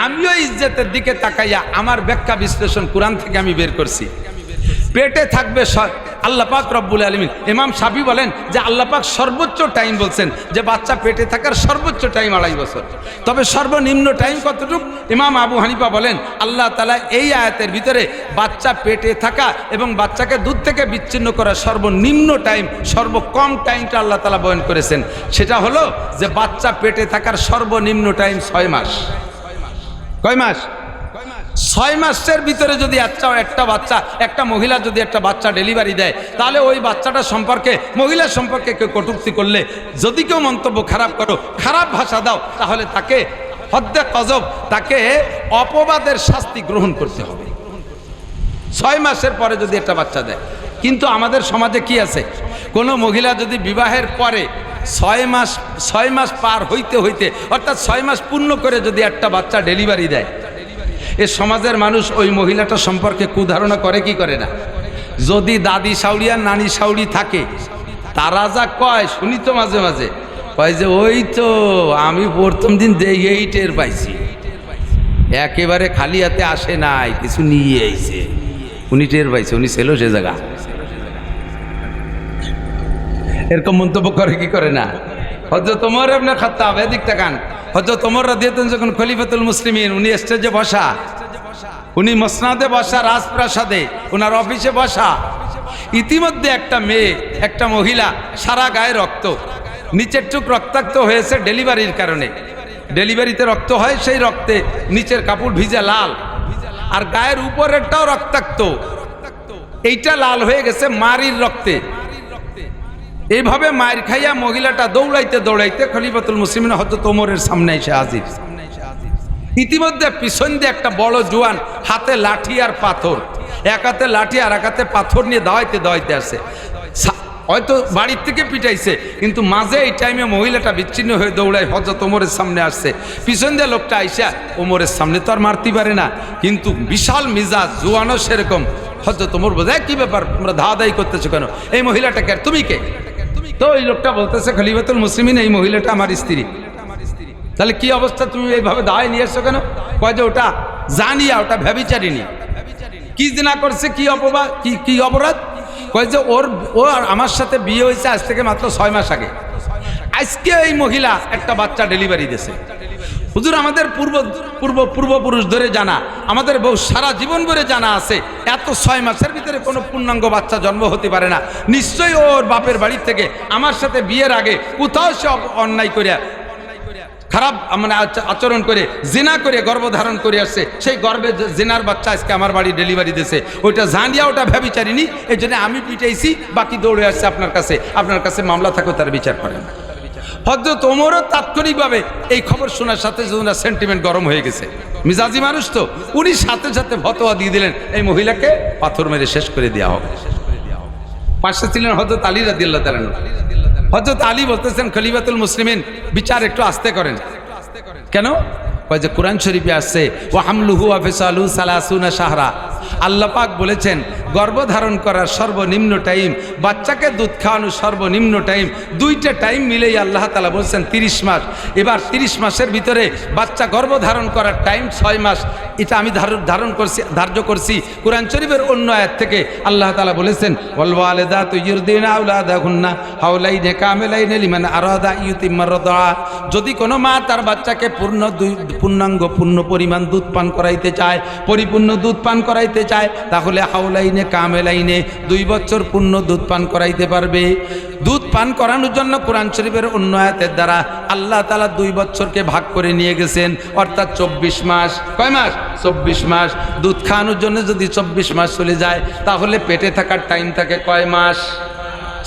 আমিও ইজ্জতের দিকে তাকাইয়া আমার ব্যাখ্যা বিশ্লেষণ কোরআন থেকে আমি বের করছি। পেটে থাকবে আল্লাহ পাক রব্বুল আলামিন। ইমাম শাফি বলেন যে আল্লাহ পাক সর্বোচ্চ টাইম বলছেন যে বাচ্চা পেটে থাকার সর্বোচ্চ টাইম 2.5 বছর, তবে সর্বনিম্ন টাইম কতটুকু? ইমাম আবু হানিফা বলেন আল্লাহ তাআলা এই আয়াতের ভিতরে বাচ্চা পেটে থাকা এবং বাচ্চাকে দুধ থেকে বিচ্ছিন্ন করার সর্বনিম্ন টাইম, সর্বকম টাইমটা আল্লাহ তাআলা বয়ান করেছেন। সেটা হলো যে বাচ্চা পেটে থাকার সর্বনিম্ন টাইম 6 মাস। কয় মাস? 6 মাসের ভিতরে যদি একটা মহিলা যদি একটা বাচ্চা ডেলিভারি দেয়, তাহলে ওই বাচ্চাটা সম্পর্কে, মহিলা সম্পর্কে কেউ কটূক্তি করলে, যদি কেউ মন্তব্য খারাপ করো, খারাপ ভাষা দাও, তাহলে তাকে হদ্দে কজব, তাকে অপবাদের শাস্তি গ্রহণ করতে হবে 6 মাসের পরে যদি একটা বাচ্চা দেয়। কিন্তু আমাদের সমাজে কি আছে, কোনো মহিলা যদি বিবাহের পরে 6 মাস পার হইতে হইতে, অর্থাৎ 6 মাস পূর্ণ করে যদি একটা বাচ্চা ডেলিভারি দেয়, এ সমাজের মানুষ ওই মহিলাটা সম্পর্কে কুধারণা করে কি করে না? যদি দাদি শাউরি আর নানি শাউরি থাকে, তারা যা কয় শুনি তো মাঝে মাঝে, কয় যে ওই তো আমি প্রথম দিন এই টের পাইছি, একেবারে খালি হাতে আসে নাই, কিছু নিয়ে আইছে। উনি টের পাইছে, উনি ছিল সে জায়গা। এরকম মন্তব্য করে কি করে না? হযরত ওমর ইবনে খাত্তাব, এদিক তাকান, হযরত ওমর রাদিয়াল্লাহু আনহু যখন খলিফাতুল মুসলিমিন, উনি স্টেজে বসা, উনি মসনাদে বসা, রাজপ্রাসাদে ওনার অফিসে বসা, ইতিমধ্যে একটা মেয়ে, একটা মহিলা, সারা গায়ে রক্ত, নিচের টুক রক্তাক্ত হয়েছে ডেলিভারির কারণে। ডেলিভারিতে রক্ত হয়, সেই রক্তে নিচের কাপড় ভিজে লাল, আর গায়ের উপরেরটাও রক্তাক্ত, এইটা লাল হয়ে গেছে মারির রক্তে। এইভাবে মায়ের খাইয়া মহিলাটা দৌড়াইতে দৌড়াইতে খলিফাতুল মুসলিমিন হযরত ওমরের সামনে এসে হাজির। ইতিমধ্যে পিছন দিয়ে একটা বড় জোয়ান, হাতে লাঠি আর পাথর, এক হাতে লাঠি আর এক হাতে পাথর নিয়ে দাওয়াইতে দাওয়াইতে আসে। হয়তো বাড়ির থেকে পিটাইছে, কিন্তু মাঝে এই টাইমে মহিলাটা বিচ্ছিন্ন হয়ে দৌড়ায় হযরত ওমরের সামনে আসছে। পিছন দিয়ে লোকটা আইসা ওমরের সামনে তো আর মারতে পারে না, কিন্তু বিশাল মিজাজ, জোয়ানও সেরকম। হযরত ওমর বোঝায় কি ব্যাপার, তোমরা ধাওয়াধাই করতেছো কেন? এই মহিলাটাকে, আর তুমি কে? তো ওই লোকটা বলতেছে খলিফাতুল মুসলিমিন, এই মহিলাটা আমার স্ত্রী। তাহলে কি অবস্থা, তুমি এইভাবে দাওয়ায় নিয়ে এসছো কেন? কয় যে ওটা জানিয়া, ওটা ব্যভিচারিণী। কি জিনা করছে, কি অপবাদ, কি অপরাধ? কয় যে ও আমার সাথে বিয়ে হয়েছে আজ থেকে মাত্র 6 মাস আগে। আজকে এই মহিলা একটা বাচ্চা ডেলিভারি দিয়েছে। হুজুর, আমাদের পূর্বপুরুষ ধরে জানা, আমাদের বহু সারা জীবন ধরে জানা আছে, এত 6 মাসের ভিতরে কোনো পূর্ণাঙ্গ বাচ্চা জন্ম হতে পারে না। নিশ্চয়ই ওর বাপের বাড়ি থেকে আমার সাথে বিয়ের আগে কোথাও সে অন্যায় করিয়া, খারাপ মানে আচরণ করে, জিনা করে গর্ভধারণ করে আসছে। সেই গর্ভে জিনার বাচ্চা আজকে আমার বাড়ি ডেলিভারি দিয়েছে। ওইটা জানিয়া ওটা ভ্যাবিচারিনি, এই জন্য আমি পিটাইছি, বাকি দৌড়ে আসছে আপনার কাছে। আপনার কাছে মামলা থাকো, তার বিচার করেন। হযরত ওমরও তাৎক্ষণিকভাবে এই খবর শোনার সাথে ওনার সেন্টিমেন্ট গরম হয়ে গেছে, মিজাজি মানুষ তো, উনি সাথে সাথে ফতোয়া দিয়ে দিলেন এই মহিলাকে পাথর মেরে শেষ করে দেওয়া হবে। পাশে ছিলেন হযরত আলী রাদিয়াল্লাহু তাআলা। হযরত আলী বলতেছেন, খলিফাতুল মুসলিমিন, বিচার একটু আস্তে করেন। কেন? কয় যে কোরআন শরীফে আসছে, ওয়া হামলুহু ওয়া ফিসালুহু 30 শাহরা। আল্লাহ পাক বলেছেন গর্ভধারণ করার সর্বনিম্ন টাইম, বাচ্চাকে দুধ খাওয়ানোর সর্বনিম্ন টাইম, দুইটা টাইম মিলেই আল্লাহ তাআলা বলছেন 30 মাস। এবার 30 মাসের ভিতরে বাচ্চা গর্ভধারণ করার টাইম 6 মাস। এটা আমি ধার্য করছি কোরআন শরীফের অন্য আয়াত থেকে। আল্লাহ তাআলা বলেছেন, ওয়াল ওয়ালিদাতু ইউরদিনা আওলাদাহুন্না হাওলাইনি কামিলাইনি লিমান আরাদা ইউতিম্মার রাদা। যদি কোনো মা তার বাচ্চাকে পূর্ণাঙ্গ পূর্ণ পরিমাণ দুধ পান করাইতে চায়, পরিপূর্ণ দুধ পান করাইতে চায়, তাহলে হাওলাইনে কামেলাইনে 2 বছর পূর্ণ দুধ পান করাইতে পারবে। দুধ পান করানোর জন্য কোরআন শরীফের অন্য আয়াতের দ্বারা আল্লাহ তাআলা 2 বছরকে ভাগ করে নিয়ে গেছেন, অর্থাৎ 24 মাস। কয় মাস? 24 মাস। দুধ খাওয়ানোর জন্য যদি 24 মাস চলে যায়, তাহলে পেটে থাকার টাইম থাকে কয় মাস?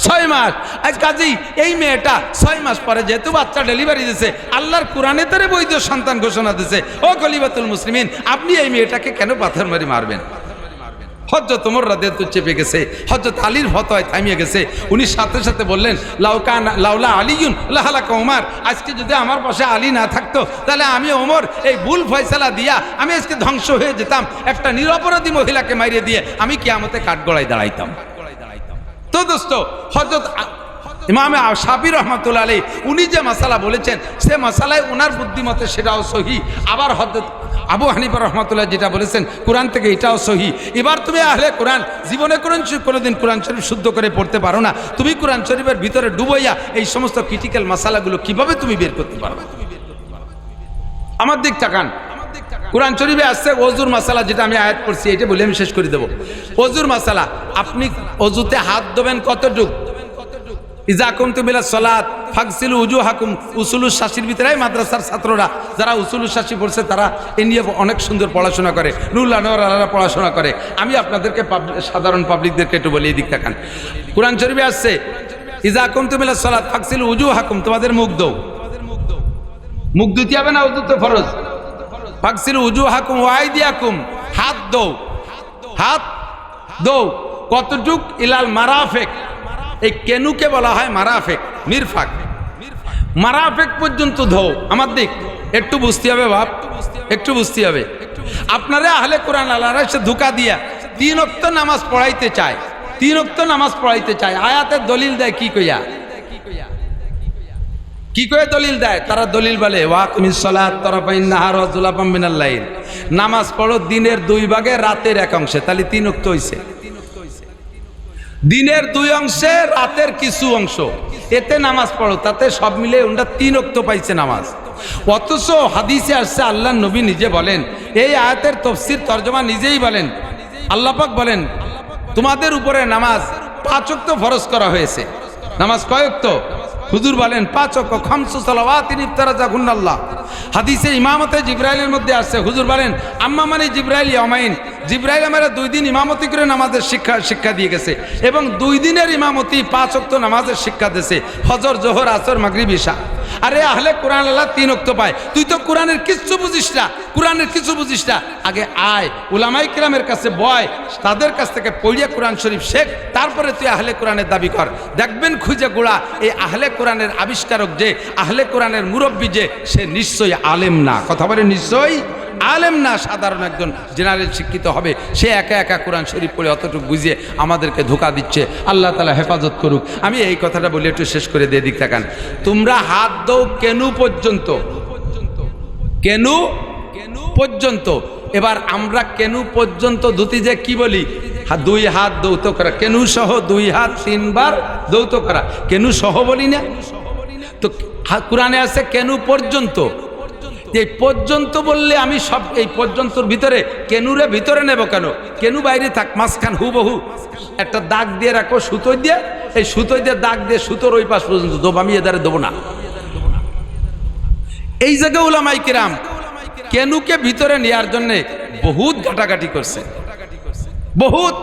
6 মাস। আজ কাজেই এই মেয়েটা 6 মাস পরে যেহেতু বাচ্চা ডেলিভারি দিয়েছে, আল্লাহর কোরআনে তারে বৈধ সন্তান ঘোষণা দিয়েছে। ও খলিফাতুল মুসলিমিন, আপনি এই মেয়েটাকে কেন পাথর মারি মারবেন? হযরত ওমর রাদিয়াল্লাহু আনহু চেপে গেছে, হযরত আলীর ফতোয়ায় থামিয়ে গেছে। উনি সাথে সাথে বললেন, লাউলা আলিয়ুন লাহালাকা ওমর। আজকে যদি আমার পাশে আলী না থাকতো, তাহলে আমি ওমর এই ভুল ফয়সালা দিয়া আমি আজকে ধ্বংস হয়ে যেতাম। একটা নিরপরাধী মহিলাকে মারিয়ে দিয়ে আমি কিয়ামতে কাঠগড়ায় দাঁড়াইতাম। তো দোস্ত, হযরত ইমাম শাফি রাহমাতুল্লাহ আলাইহি উনি যে মাসালা বলেছেন, সে মাসালায় ওনার বুদ্ধিমতে সেটাও সহি। আবার হযরত আবু হানিফা রাহমাতুল্লাহ যেটা বলেছেন কোরআন থেকে, এটাও সহি। এবার তুমি আহলে কোরআন, জীবনে কোনোদিন কোরআন শরীফ শুদ্ধ করে পড়তে পারো না, তুমি কোরআন শরীফের ভিতরে ডুবাইয়া এই সমস্ত ক্রিটিক্যাল মাসালাগুলো কিভাবে তুমি বের করতে পারবে? আমার দিক তাকান, কোরআন শরীফে আসছে ওযুর মাসালা, যেটা আমি আয়াত পড়ছি, এটা বলে আমি শেষ করে দেব। ওযুর মাসালা, আপনি ওযুতে হাত ধোবেন কতটুক? ইজা কুমতুম ইলা সালাত ফাগসিলু উজুহাকুম। উসুলুস শাসির ভিতরে মাদ্রাসার ছাত্ররা যারা উসুলুস শাসি পড়ছে, তারা এ নিয়ে অনেক সুন্দর পড়াশোনা করে, নুরুল আনোয়ার আলারা পড়াশোনা করে। আমি আপনাদেরকে সাধারণ পাবলিকদেরকে একটু বলি, এদিক তাকান। কোরআন শরীফে আসছে, ইজা কুমতুম ইলা সালাত ফাগসিলু উজুহাকুম, তোমাদের মুখ ধোও। মুখ ধুতে হবে না? ওযু তো ফরজ। ফাগসিলু উজুহাকুম ওয়া আইদিয়াকুম, হাত ধোও। হাত ধোও কতটুক? ইলাল মারাফিক। এই কেনুকে বলা হয় মারাফেক, মিরফাক। মারাফেক পর্যন্ত ধোও। আমার দিক একটু বুঝতে হবে বাপ, একটু বুঝতে হবে। আপনারা আহলে কোরআন আল্লাহরা সে ধোঁকা দিয়া 3 ওয়াক্ত নামাজ পড়াইতে চায়, 3 ওয়াক্ত নামাজ পড়াইতে চায়। আয়াতের দলিল দেয় কি কইয়া? কি করে দলিল দেয়? তারা দলিল বলে ওয়াকিমিস সালাত তারাফাইন নাহার ওয়া যুলাফাম মিনাল লাইল, নামাজ পড়ো দিনের 2 ভাগে রাতের 1 অংশে, তাহলে 3 ওয়াক্ত হইছে। দিনের 2 অংশে রাতের কিছু অংশ, এতে নামাজ পড়ো, তাতে সব মিলে ওটা 3 ওয়াক্ত পাইছে নামাজ। অথচ হাদিসে আসছে আল্লাহ নবী নিজে বলেন, এই আয়াতের তাফসীর তরজমা নিজেই বলেন, আল্লাহ পাক বলেন তোমাদের উপরে নামাজ 5 ওয়াক্ত ফরজ করা হয়েছে। নামাজ কয় ওয়াক্ত? হুজুর বলেন 5 ওয়াক্ত, খামসু সালাওয়াতিন ইফতারাজাহুন্নাল্লাহ। হাদিসে ইমামতে জিবরাইলের মধ্যে আসছে, হুজুর বলেন আম্মা মানে জিবরাইল ইয়ামাইন, জিবরাইল আমার 2 দিন ইমামতি করে নামাজের শিক্ষা দিয়ে গেছে, এবং 2 দিনের ইমামতি 5 ওয়াক্ত নামাজের শিক্ষা দিয়েছে, ফজর জোহর আসর মাগরিব ইশা। আরে আহলে কোরআন আল্লাহ 3 ওয়াক্ত পায়, তুই তো কোরআনের কিচ্ছু বুঝিস না, কোরআনের কিছু বুঝিস না। আগে আয় উলামায়ে কিরামের কাছে বয়, তাদের কাছ থেকে পড়িয়া কোরআন শরীফ শেখ, তারপরে তুই আহলে কোরআনের দাবি কর। দেখবেন খুঁজে গোড়া এই আহলে কোরআনের আবিষ্কারক যে, আহলে কোরআনের মুরব্বী যে, সে নিশ্চয়ই আলেম না। কথা বলে নিশ্চয়ই আলেম না, সাধারণ একজন জেনারেল শিক্ষিত হবে, সে একা একা কোরআন শরীফ পড়ে অতটুকু বুঝিয়ে আমাদেরকে ধোঁকা দিচ্ছে। আল্লাহ তাআলা হেফাজত করুক। আমি এই কথাটা বলে একটু শেষ করে দিয়ে দিক থাকান। তোমরা হাত দাও কেনু পর্যন্ত, কেনু পর্যন্ত। এবার আমরা কেনু পর্যন্ত ধুতি যে কি বলি, 2 হাত দৌত করা, কেনু সহ 2 হাত 3 বার দৌত করা, কেনু সহ বলি না তো? কোরআনে আছে কেনু পর্যন্ত। এই পর্যন্ত বললে আমি সব এই পর্যন্তর ভিতরে কেনুরে ভিতরে নেব কেন? কেনু বাইরে থাক, মাঝখান হুবহু একটা দাগ দিয়ে রাখো সুতোই দিয়ে, এই সুতোই দিয়ে দাগ দিয়ে সুতোর ওই পাশ পর্যন্ত দেবো, আমি এদারে দেবো না। এই জায়গায় উলামায়ে কিরাম কেনুকে ভিতরে নেওয়ার জন্য বহুত ঘাটাঘাটি করছে, বহুত,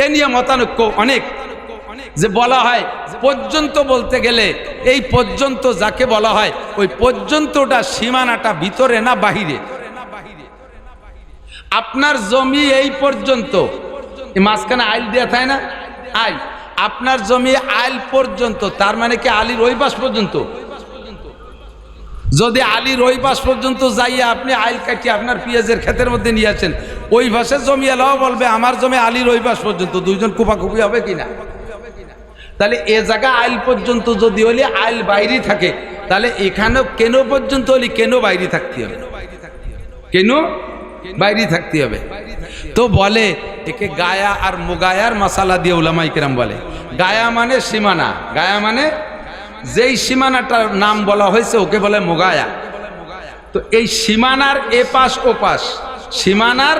এ নিয়ে মতানৈক্য অনেক। যে বলা হয় পর্যন্ত বলতে গেলে এই পর্যন্ত যাকে বলা হয়, ওই পর্যন্তটা সীমানাটা ভিতরে না বাহিরে? আপনার জমি এই পর্যন্ত, মাঝখানে আইল দেওয়া থাকে না, আইল, আপনার জমি আইল পর্যন্ত, তার মানে কি আলীর ওই পাশ পর্যন্ত? যদি আলীর ওই পাশ পর্যন্ত যাইয়া আপনি আইল কাটিয়ে আপনার পেঁয়াজের ক্ষেতের মধ্যে নিয়ে আসেন, ওই পাশে জমি এলাও বলবে আমার জমি আলীর ওই পাশ পর্যন্ত, 2 জন কুপাকুপি হবে কিনা? তাহলে এ জায়গা আইল পর্যন্ত যদি হলে আইল বাইরে থাকে, তাহলে এখানেও কেন পর্যন্ত হলে কেন বাইরে থাকতে হবে, কেন বাইরে থাকতে হবে। তো বলে একে গায়া আর মুগায়ার মাসালা দিয়ে উলামায়ে কিরাম বলে, গায়া মানে সীমানা, গায়া মানে যেই সীমানাটার নাম বলা হয়েছে ওকে বলে মুগায়া। তো এই সীমানার এপাশ ওপাশ, সীমানার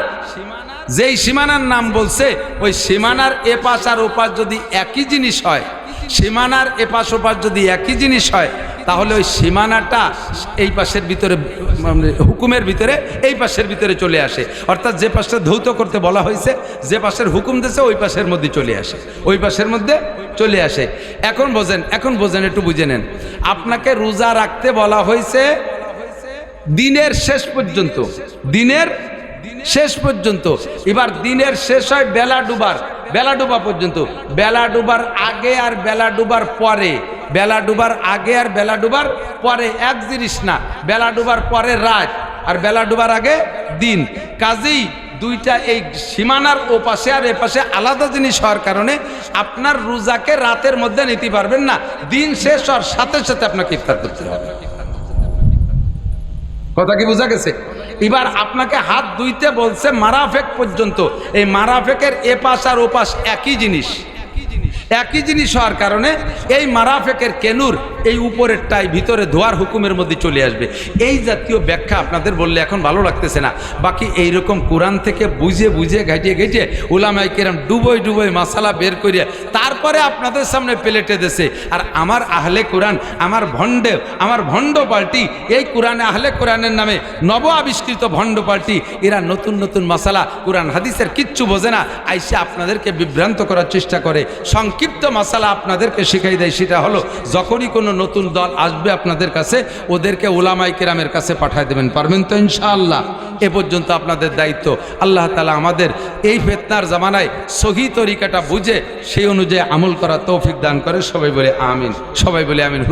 যেই সীমানার নাম বলছে, ওই সীমানার এপাশ আর ওপাশ যদি একই জিনিস হয়, সীমানার এপাশ ওপাশ যদি একই জিনিস হয়, তাহলে ওই সীমানাটা এই পাশের ভিতরে, হুকুমের ভিতরে, এই পাশের ভিতরে চলে আসে। অর্থাৎ যে পাশটা ধৌত করতে বলা হয়েছে, যে পাশের হুকুম দিয়েছে ওই পাশের মধ্যে চলে আসে, ওই পাশের মধ্যে চলে আসে। এখন বোঝেন, একটু বুঝে নেন। আপনাকে রোজা রাখতে বলা হয়েছে দিনের শেষ পর্যন্ত, দিনের শেষ পর্যন্ত। এবার দিনের শেষ হয় বেলা ডুবা পর্যন্ত। বেলা ডুবার আগে আর বেলা ডুবার পরে, বেলা ডুবার আগে আর বেলা ডুবার পরে এক জিনিস না। বেলা ডুবার পরে রাত, আর বেলা ডুবার আগে দিন। কাজেই দুইটা এই সীমানার ও পাশে আর এ পাশে আলাদা জিনিস হওয়ার কারণে আপনার রোজাকে রাতের মধ্যে নিতে পারবেন না, দিন শেষ হওয়ার সাথে সাথে আপনাকে ইফতার করতে হবে। কথা কি বোঝা গেছে? এবার আপনাকে হাত ধুইতে বলছে মারাফেক পর্যন্ত। এই মারাফেকের এপাশ আর ওপাশ একই জিনিস, একই জিনিস হওয়ার কারণে এই মারাফেকের কেনুর এই উপরেরটাই ভিতরে ধোয়ার হুকুমের মধ্যে চলে আসবে। এই জাতীয় ব্যাখ্যা আপনাদের বললে এখন ভালো লাগতেছে না, বাকি এইরকম কোরআন থেকে বুঝে ঘাটিয়ে উলামায়ে কিরাম ডুবোই মাসালা বের করিয়া তারপরে আপনাদের সামনে প্লেটে দেশে। আর আমার আহলে কোরআন, আমার ভণ্ড পার্টি, এই কোরআনে আহলে কোরআনের নামে নব আবিষ্কৃত ভণ্ড পার্টি, এরা নতুন মাসালা কোরআন হাদিসের কিচ্ছু বোঝে না, আইসে আপনাদেরকে বিভ্রান্ত করার চেষ্টা করে। সংক্ষিপ্ত মাসালা আপনাদেরকে শিখাই দেয়, সেটা হলো যখনই কোনো নতুন দল আসবে আপনাদের কাছে, ওদেরকে উলামায়ে কিরামের কাছে পাঠিয়ে দেবেন। পারবেন তো ইনশাআল্লাহ? এ পর্যন্ত আপনাদের দায়িত্ব। আল্লাহ তাআলা আমাদের এই ফিতনার জামানায় সহি তরিকাটা বুঝে সেই অনুযায়ী আমল করার তৌফিক দান করে। সবাই বলে আমিন, সবাই বলে আমিন।